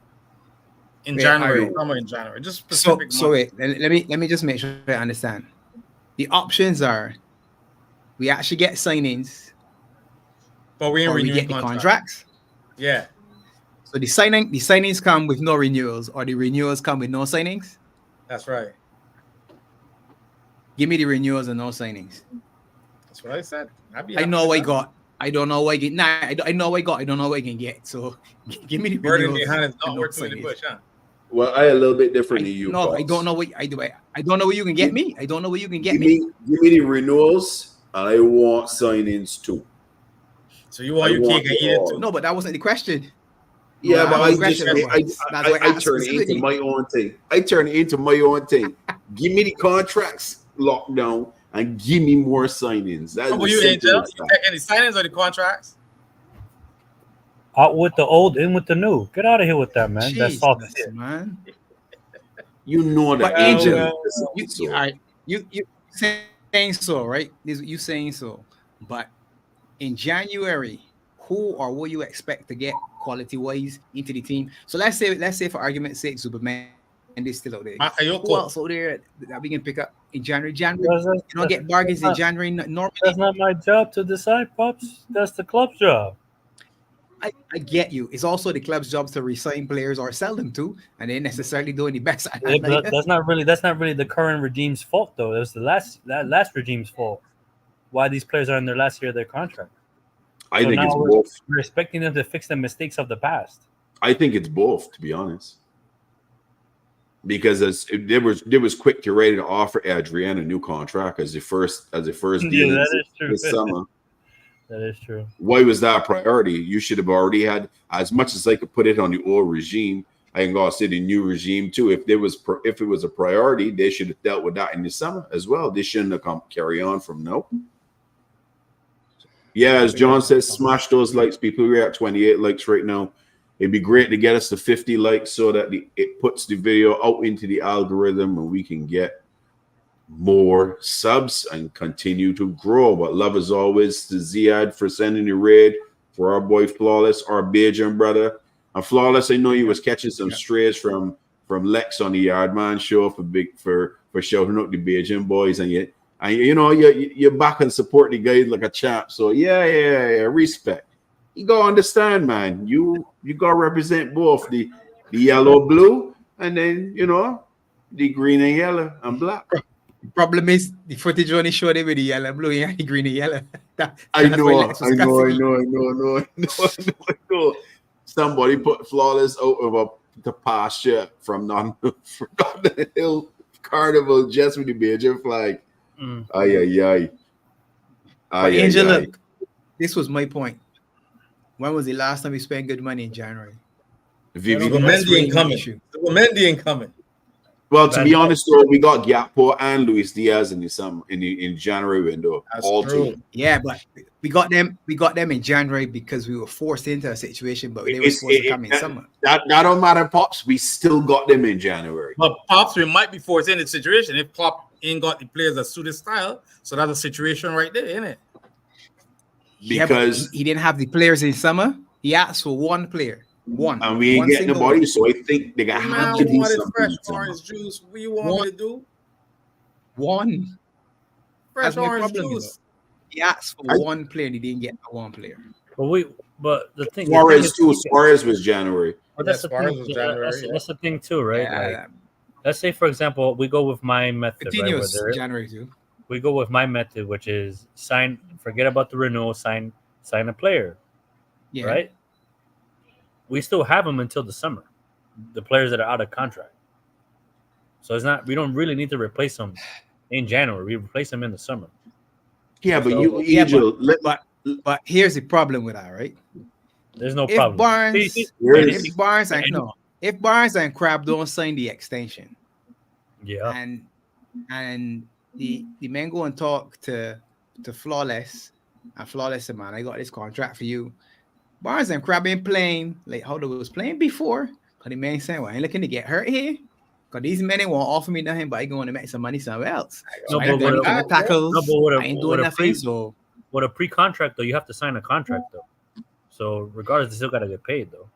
January, somewhere in January. Just specific. So wait, let me just make sure I understand. The options are we actually get signings, but we get the contracts. Yeah. So the signings come with no renewals, or the renewals come with no signings. That's right. Give me the renewals and no signings. That's what I said. I know I got I don't know what I get. Nah, I know what I got. I don't know what I can get. So give me the Bird in renewals the hand is not and worth two in the bush, huh? Well, I a little bit different than you. No, Pops. I don't know what I do. I don't know what you can get me. I don't know what you can get me. Give me the renewals, and I want sign-ins too. So you want your cake and eat it too? No, but that wasn't the question. Yeah, No, but I I turn it into my own thing. I turn it into my own thing. Give me the contracts locked down and give me more sign-ins. That's How about you, Angel? You take any sign-ins or the contracts? Out with the old, in with the new. Get out of here with that, man. Jesus, That's all, man. You know that, but Angel, you saying so, right? You saying so, but in January, who or what you expect to get quality-wise into the team? So let's say for argument's sake, Superman and is still out there. Who else out there that we can pick up in January? You don't get bargains in January normally. That's not my job to decide, Pops. That's the club's job. I get you. It's also the club's job to resign players or sell them too, and they necessarily doing the best. That's not really the current regime's fault, though. It was the last regime's fault. Why these players are in their last year of their contract? I think it's both. We're expecting them to fix the mistakes of the past. I think it's both, to be honest. Because there was quick to ready to offer Adrian a new contract as the first deal this summer. That is true. Why was that a priority? You should have already had, as much as I could put it on the old regime, I can go say the new regime too. If it was a priority, they should have dealt with that in the summer as well. They shouldn't have come carry on from now. Yeah, as John says, smash those likes, people. We're at 28 likes right now. It'd be great to get us to 50 likes so that it puts the video out into the algorithm and we can get more subs and continue to grow. But love as always to Ziad for sending the raid, for our boy Flawless, our Bajan brother. And Flawless, I know you was catching some strays from Lex on the Yardman show for shouting out the Bajan boys, and you're back and support the guys like a champ. So yeah, respect. You gotta understand, man. You gotta represent both the yellow, blue, and then the green and yellow and black. The problem is the footage only showed it with the yellow, blue, and the green and yellow. I know. Somebody put Flawless out of the pasture from Forgotten Hill Carnival just with the Bajan flag. Ay. Angel, look, this was my point. When was the last time we spent good money in January? Mendy ain't coming. Well, to be honest, though, we got Gakpo and Luis Diaz in January window. That's true. Yeah, but we got them in January because we were forced into a situation, but they were supposed to come in summer. That don't matter, Pops. We still got them in January. But Pops, we might be forced into the situation if Klopp ain't got the players that suit his style. So that's a situation right there, isn't it? Because he didn't have the players in summer. He asked for one player. One. And we ain't getting nobody, so I think they're going to have to do something. Fresh orange juice. What you want me to do? One. Fresh orange juice. He asked for one player and he didn't get one player. But the thing Suarez was January. But that's the thing too, right? Yeah. Let's say, for example, we go with my method. January too. We go with my method, which is forget about the renewal, sign a player. Yeah. Right? We still have them until the summer, the players that are out of contract. So we don't really need to replace them in January. We replace them in the summer. Yeah, but but here's the problem with that, right? There's no problem. If Barnes and Crab don't sign the extension, and the men go and talk to Flawless, and Flawless said, man, I got this contract for you. Barnes and Crab ain't playing like how they was playing before. Because the man saying, well, I ain't looking to get hurt here. Because these men ain't won't offer me nothing, but I going to make some money somewhere else. So I ain't doing nothing. So with a pre-contract, though, you have to sign a contract, though. So regardless, they still got to get paid, though.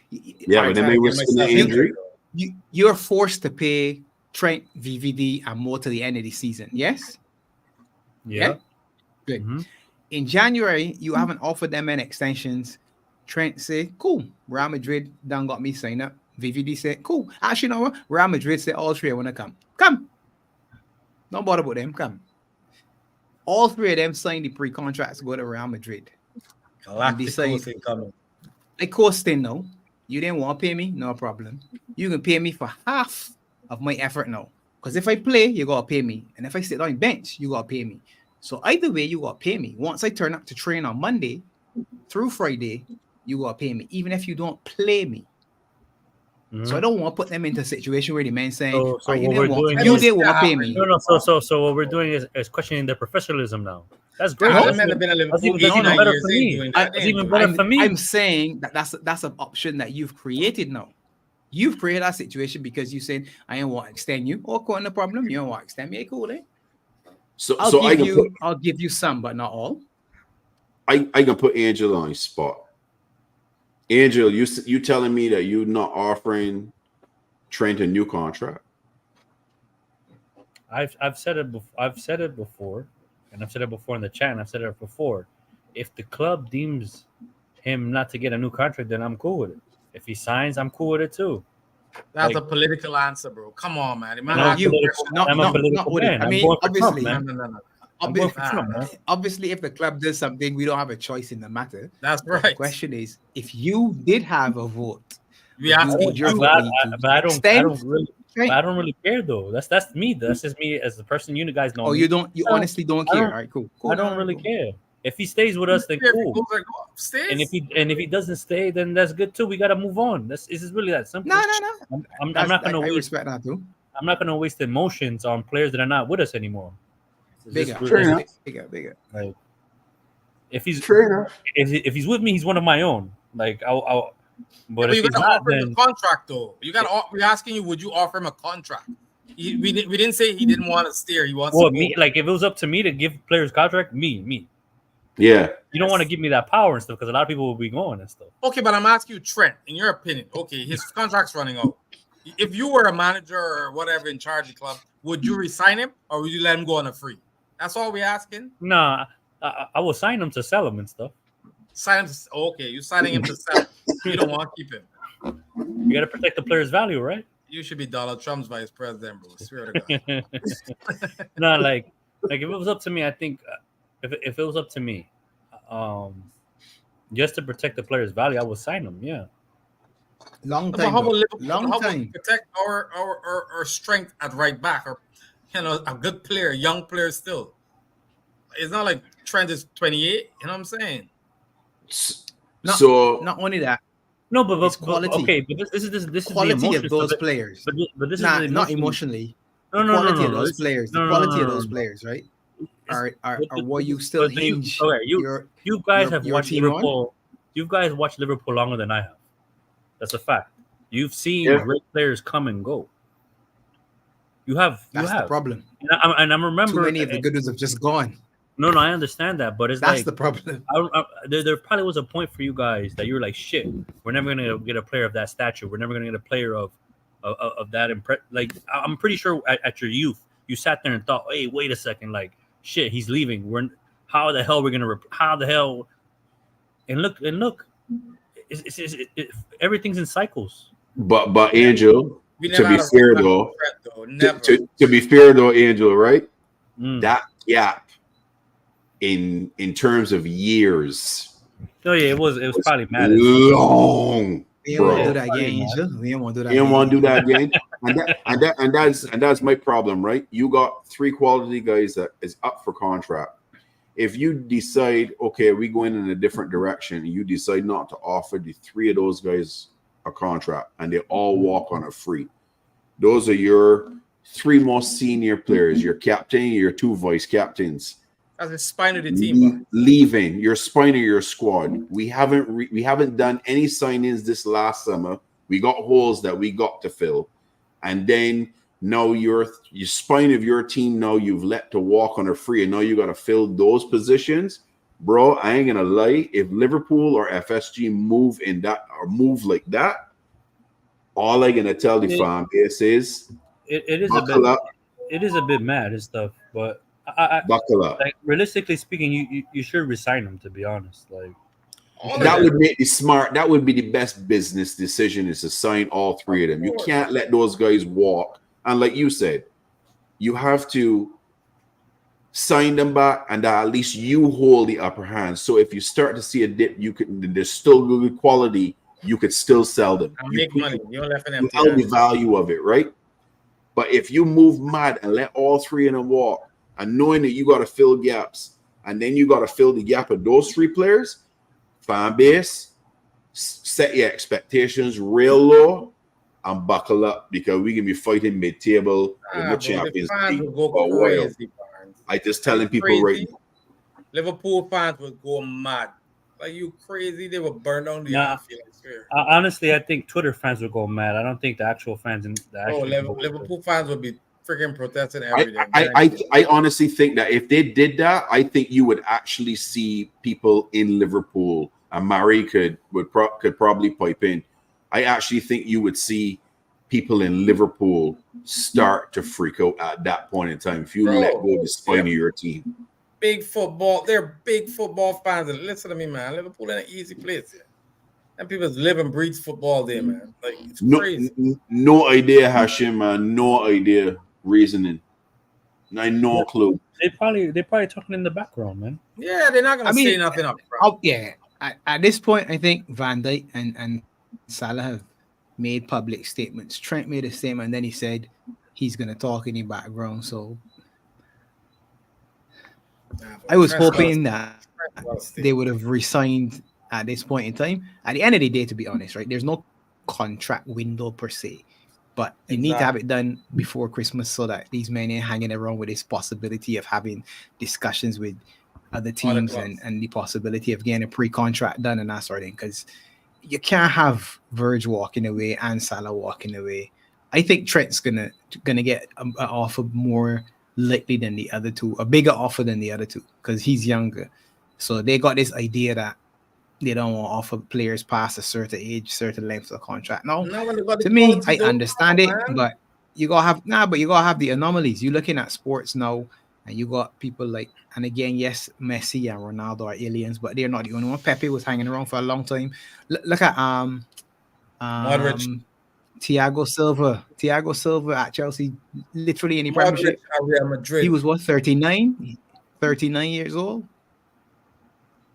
Yeah, but then they risk the injury. You're forced to pay Trent, VVD, and more to the end of the season. Yes? Yeah. Good. Mm-hmm. In January, you haven't offered them any extensions. Trent said, cool. Real Madrid done got me signed up. VVD said, cool. Actually, you know what? Real Madrid said, all three want to come. Come. Don't bother about them. Come. all three of them signed the pre-contracts to go to Real Madrid. And decide, like Costin, no, you didn't want to pay me, no problem. You can pay me for half of my effort now. Because if I play, you got to pay me. And if I sit on the bench, you got to pay me. So either way, you got to pay me. Once I turn up to train on Monday through Friday, you got to pay me, even if you don't play me. Mm-hmm. So I don't want to put them into a situation where the man saying, so you didn't want to pay me. No. So what we're doing is questioning their professionalism now. That's great. That's even better for me. That's even better for me. I'm saying that that's an option that you've created now. You've created that situation because you said, I don't want to extend you. Okay, no problem. You don't want to extend me. Cool, eh? I'll give you some, but not all. I can put Angela on his spot. Angela, you telling me that you're not offering Trent a new contract? I've said it before. I've said it before, and I've said it before in the chat. And I've said it before. If the club deems him not to get a new contract, then I'm cool with it. If he signs, I'm cool with it too. That's a political answer, bro. Come on, man. I'm a political man. I mean, obviously, no. Obviously, if the club does something, we don't have a choice in the matter. That's right. The question is, if you did have a vote, I don't really care though. That's me. That's just me as the person. You guys know. Oh, me. you don't. You honestly don't care. All right, cool. I don't really care. If he stays with us, then cool. And if he doesn't stay, then that's good too. We gotta move on. It's really that simple. No. I'm not gonna waste. Respect that too. I'm not gonna waste emotions on players that are not with us anymore. Bigger. Like, if he's with me, he's one of my own. Like I'll. But if you gotta offer him a contract though. We're asking you, would you offer him a contract? We didn't say he didn't want to steer. He wants. Well, me, like if it was up to me to give players contract, me. Yeah. You don't want to give me that power and stuff because a lot of people will be going and stuff. Okay, but I'm asking you, Trent, in your opinion, okay, his contract's running out. If you were a manager or whatever in charge of the club, would you resign him or would you let him go on a free? That's all we're asking. Nah, I will sign him to sell him and stuff. You're signing him to sell. You don't want to keep him. You got to protect the player's value, right? You should be Donald Trump's vice president, bro. Swear to God. Nah, like if it was up to me, I think if it was up to me, just to protect the player's value, I would sign him. Yeah. Long time. How about protect our strength at right back, or a good player, young player still. It's not like Trent is 28. You know what I'm saying? Not only that. No, but quality. Okay, but this is quality of those players. But this is not emotionally. No. Quality of those players. The quality of those players, right? Are what you still hinge. You guys have watched Liverpool. You guys watched Liverpool longer than I have. That's a fact. You've seen great players come and go. That's the problem. And I remember too many of the good ones have just gone. No, I understand that, but that's the problem. There probably was a point for you guys that you were like, shit, we're never gonna get a player of that stature. We're never gonna get a player of that Like, I'm pretty sure at your youth, you sat there and thought, hey, wait a second, like, shit, he's leaving. How the hell we're gonna? How the hell? And look, everything's in cycles. But Angel, to be fair though, Angel, right? That gap. In terms of years. Oh yeah, it was probably mad. Long. We didn't want to do that again, Angel. We didn't want to do that. You don't want to do that again. And that's my problem, right? You got 3 quality guys that is up for contract. If you decide, okay, we going in a different direction, and you decide not to offer the 3 of those guys a contract, and they all walk on a free. Those are your 3 most senior players, your captain, your 2 vice captains. As the spine of the team, leaving your spine of your squad. We haven't done any signings this last summer. We got holes that we got to fill, and then now your spine of your team now you've let to walk on a free, and now you got to fill those positions, bro. I ain't gonna lie. If Liverpool or FSG move in that or move like that, all I gonna tell the fan base is it is a bit mad and stuff, but. Buckle up. Like realistically speaking, you should resign him. To be honest, like that would make the smart. That would be the best business decision is to sign all 3 of them. You can't let those guys walk. And like you said, you have to sign them back, and that at least you hold the upper hand. So if you start to see a dip, you could there's still good quality. You could still sell them. And make money. You're left in You empty know the hands. value of it, right? But if you move mad and let all three of them walk, and knowing that you got to fill gaps, and then you got to fill the gap of those three players, fan base, set your expectations real low and buckle up, because we can be fighting mid-table in the Champions League for a while. I just telling people right now. Liverpool fans would go mad. Like, you crazy? They would burn down the Anfield. Honestly, I think Twitter fans would go mad. I don't think the actual fans in the actual Liverpool fans would be freaking protesting every day. I honestly think that if they did that, I think you would actually see people in Liverpool, and Murray could probably pipe in. I actually think you would see people in Liverpool start to freak out at that point in time if you let go the spine of your team. Big football, they're big football fans. And listen to me, man. Liverpool in an easy place. Yeah. And people live and breathe football there, man. Like, it's crazy. No idea, Hashim, man. No idea reasoning. No clue. They probably talking in the background, man. Yeah, they're not gonna say nothing up front. Yeah. At this point, I think Van Dijk and Salah have made public statements. Trent made a statement, and then he said he's gonna talk in the background. So I was hoping that they would have resigned at this point in time. At the end of the day, to be honest, right? There's no contract window per se, but you need to have it done before Christmas so that these men ain't hanging around with this possibility of having discussions with other teams and the possibility of getting a pre-contract done and that sort of thing. Because you can't have Virg walking away and Salah walking away. I think Trent's gonna get an offer more likely than the other two, a bigger offer than the other two, because he's younger. So they got this idea that they don't want to offer players past a certain age, certain length of contract. No, to me, I understand it, but you gotta have the anomalies. You're looking at sports now, and you got people like, and again, yes, Messi and Ronaldo are aliens, but they're not the only one. Pepe was hanging around for a long time. Look at Modric. Thiago Silva at Chelsea, literally in the Premiership. Real Madrid. He was what, 39 years old,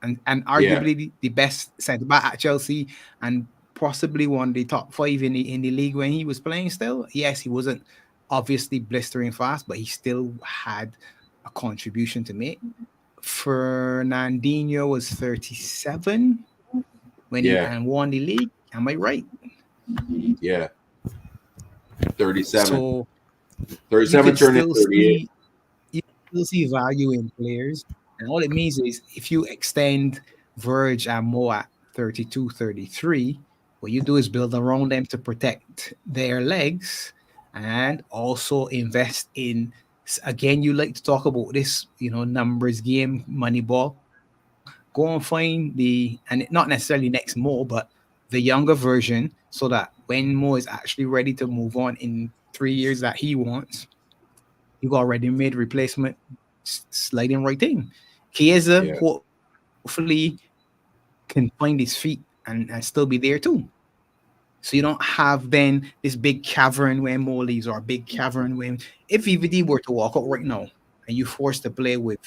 and arguably the best centre back at Chelsea, and possibly one of the top 5 in the league when he was playing. Still, yes, he wasn't obviously blistering fast, but he still had a contribution to make. Fernandinho was 37 when he won the league. Am I right? Yeah. 37. So 37 turning 38. You still see value in players. And all it means is if you extend Virg and Mo at 32, 33, what you do is build around them to protect their legs and also invest in, again, you like to talk about this, numbers game, money ball. Go and find and not necessarily next Mo, but the younger version, so that when Mo is actually ready to move on in 3 years that he wants, you got a ready-made replacement sliding right in. Chiesa hopefully can find his feet and still be there too. So you don't have then this big cavern when Mo leaves, or a big cavern when, if EVD were to walk out right now and you forced to play with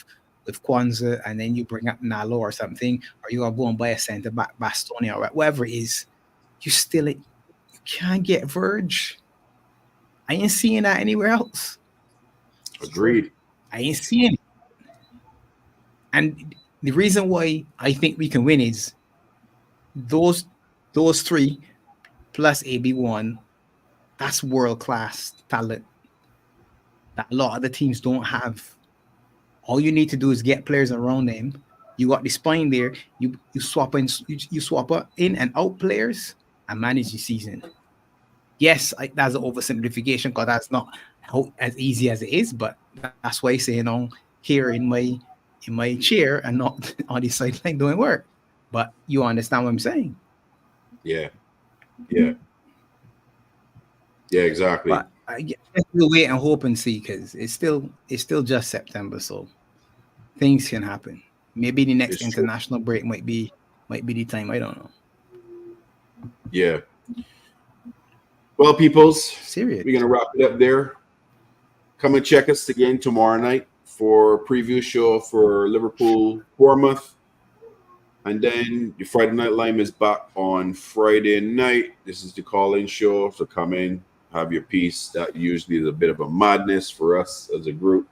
Kwanzaa, and then you bring up Nalo or something, or you are going by a centre back, Bastoni or whatever it is, you can't get Virg. I ain't seeing that anywhere else. Agreed. I ain't seeing it. And the reason why I think we can win is those three plus AB1, that's world-class talent that a lot of the teams don't have. All you need to do is get players around them. You got the spine there. You swap in and out players and manage the season. Yes, that's an oversimplification, because that's not as easy as it is. But that's why I say, here in my chair and not on the sideline doing work. But you understand what I'm saying? Yeah, exactly. But I guess we'll wait and hope and see, because it's still just September, so things can happen. Maybe the next international break might be the time. I don't know. Yeah. Well, peoples, serious. we're gonna wrap it up there. Come and check us again tomorrow night, for preview show for Liverpool, Bournemouth. And then your Friday Night Lime is back on Friday night. This is the call-in show, so come in, have your piece. That usually is a bit of a madness for us as a group.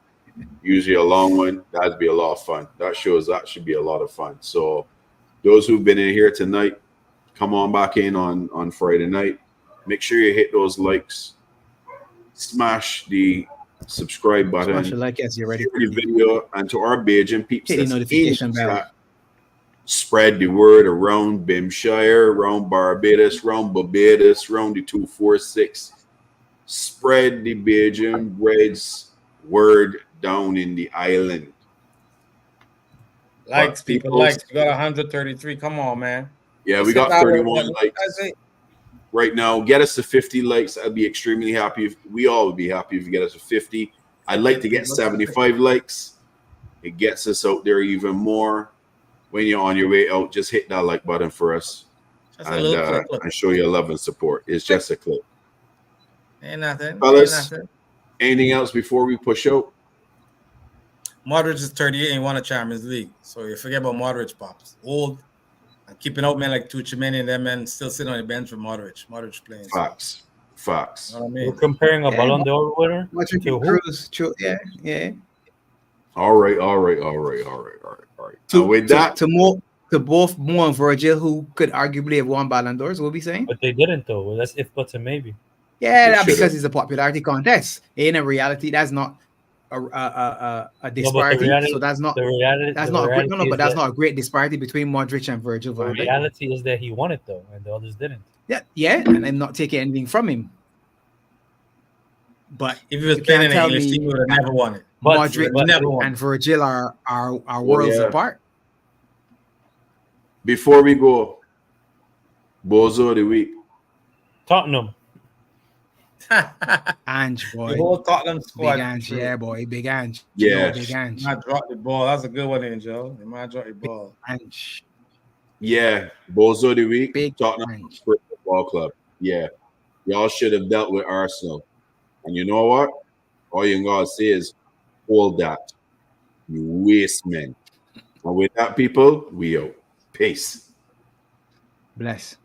Usually a long one. That'd be a lot of fun. That should be a lot of fun. So those who've been in here tonight, come on back in on Friday night. Make sure you hit those likes. Smash the subscribe button. Smash the like as you're ready. The video, and to our Bajan peeps, hit the notification bell. Spread the word around Bimshire, around Barbados, around Barbados, around the 246. Spread the Bajan Reds word down in the island. Likes, people, likes. We got 133. Come on, man. Yeah, we got 31 likes right now. Get us to 50 likes. I'd be extremely happy. We all would be happy if you get us to 50. I'd like to get 75 likes. It gets us out there even more. When you're on your way out, just hit that like button for us and show your love and support. It's just a clip. Ain't nothing. Fellas, anything else before we push out? Modric is 38 and won a Champions League. So you forget about Modric, pops. Old. And keeping out men like Tuchemani and them men still sitting on the bench for Modric. Modric playing. Facts. You know what I mean? We're comparing a Ballon d'Or winner to who? Yeah. All right. To both Mo and Virgil, who could arguably have won Ballon d'Ors, we'll be saying. But they didn't, though. Well, that's if but a maybe. Yeah, because it's a popularity contest. In reality, that's not a disparity. So that's not a great disparity between Modric and Virgil van Dijk. The reality is that he won it, though, and the others didn't. Yeah, and I'm not taking anything from him. But if he was playing in the English team, he would have never won it. Modric and Virgil are worlds apart. Before we go, Bozo of the week. Tottenham. Ange, boy. The whole Tottenham squad. Big Ange, yeah, boy. Big Ange. Yeah. Big Ange. Might drop the ball. That's a good one, Angel. He might drop the ball. Ange. Yeah. Bozo of the week. Big Tottenham Football Club. Yeah. Y'all should have dealt with Arsenal. And you know what? All you gotta say is hold that. You waste men. And with that, people, we out. Peace. Bless.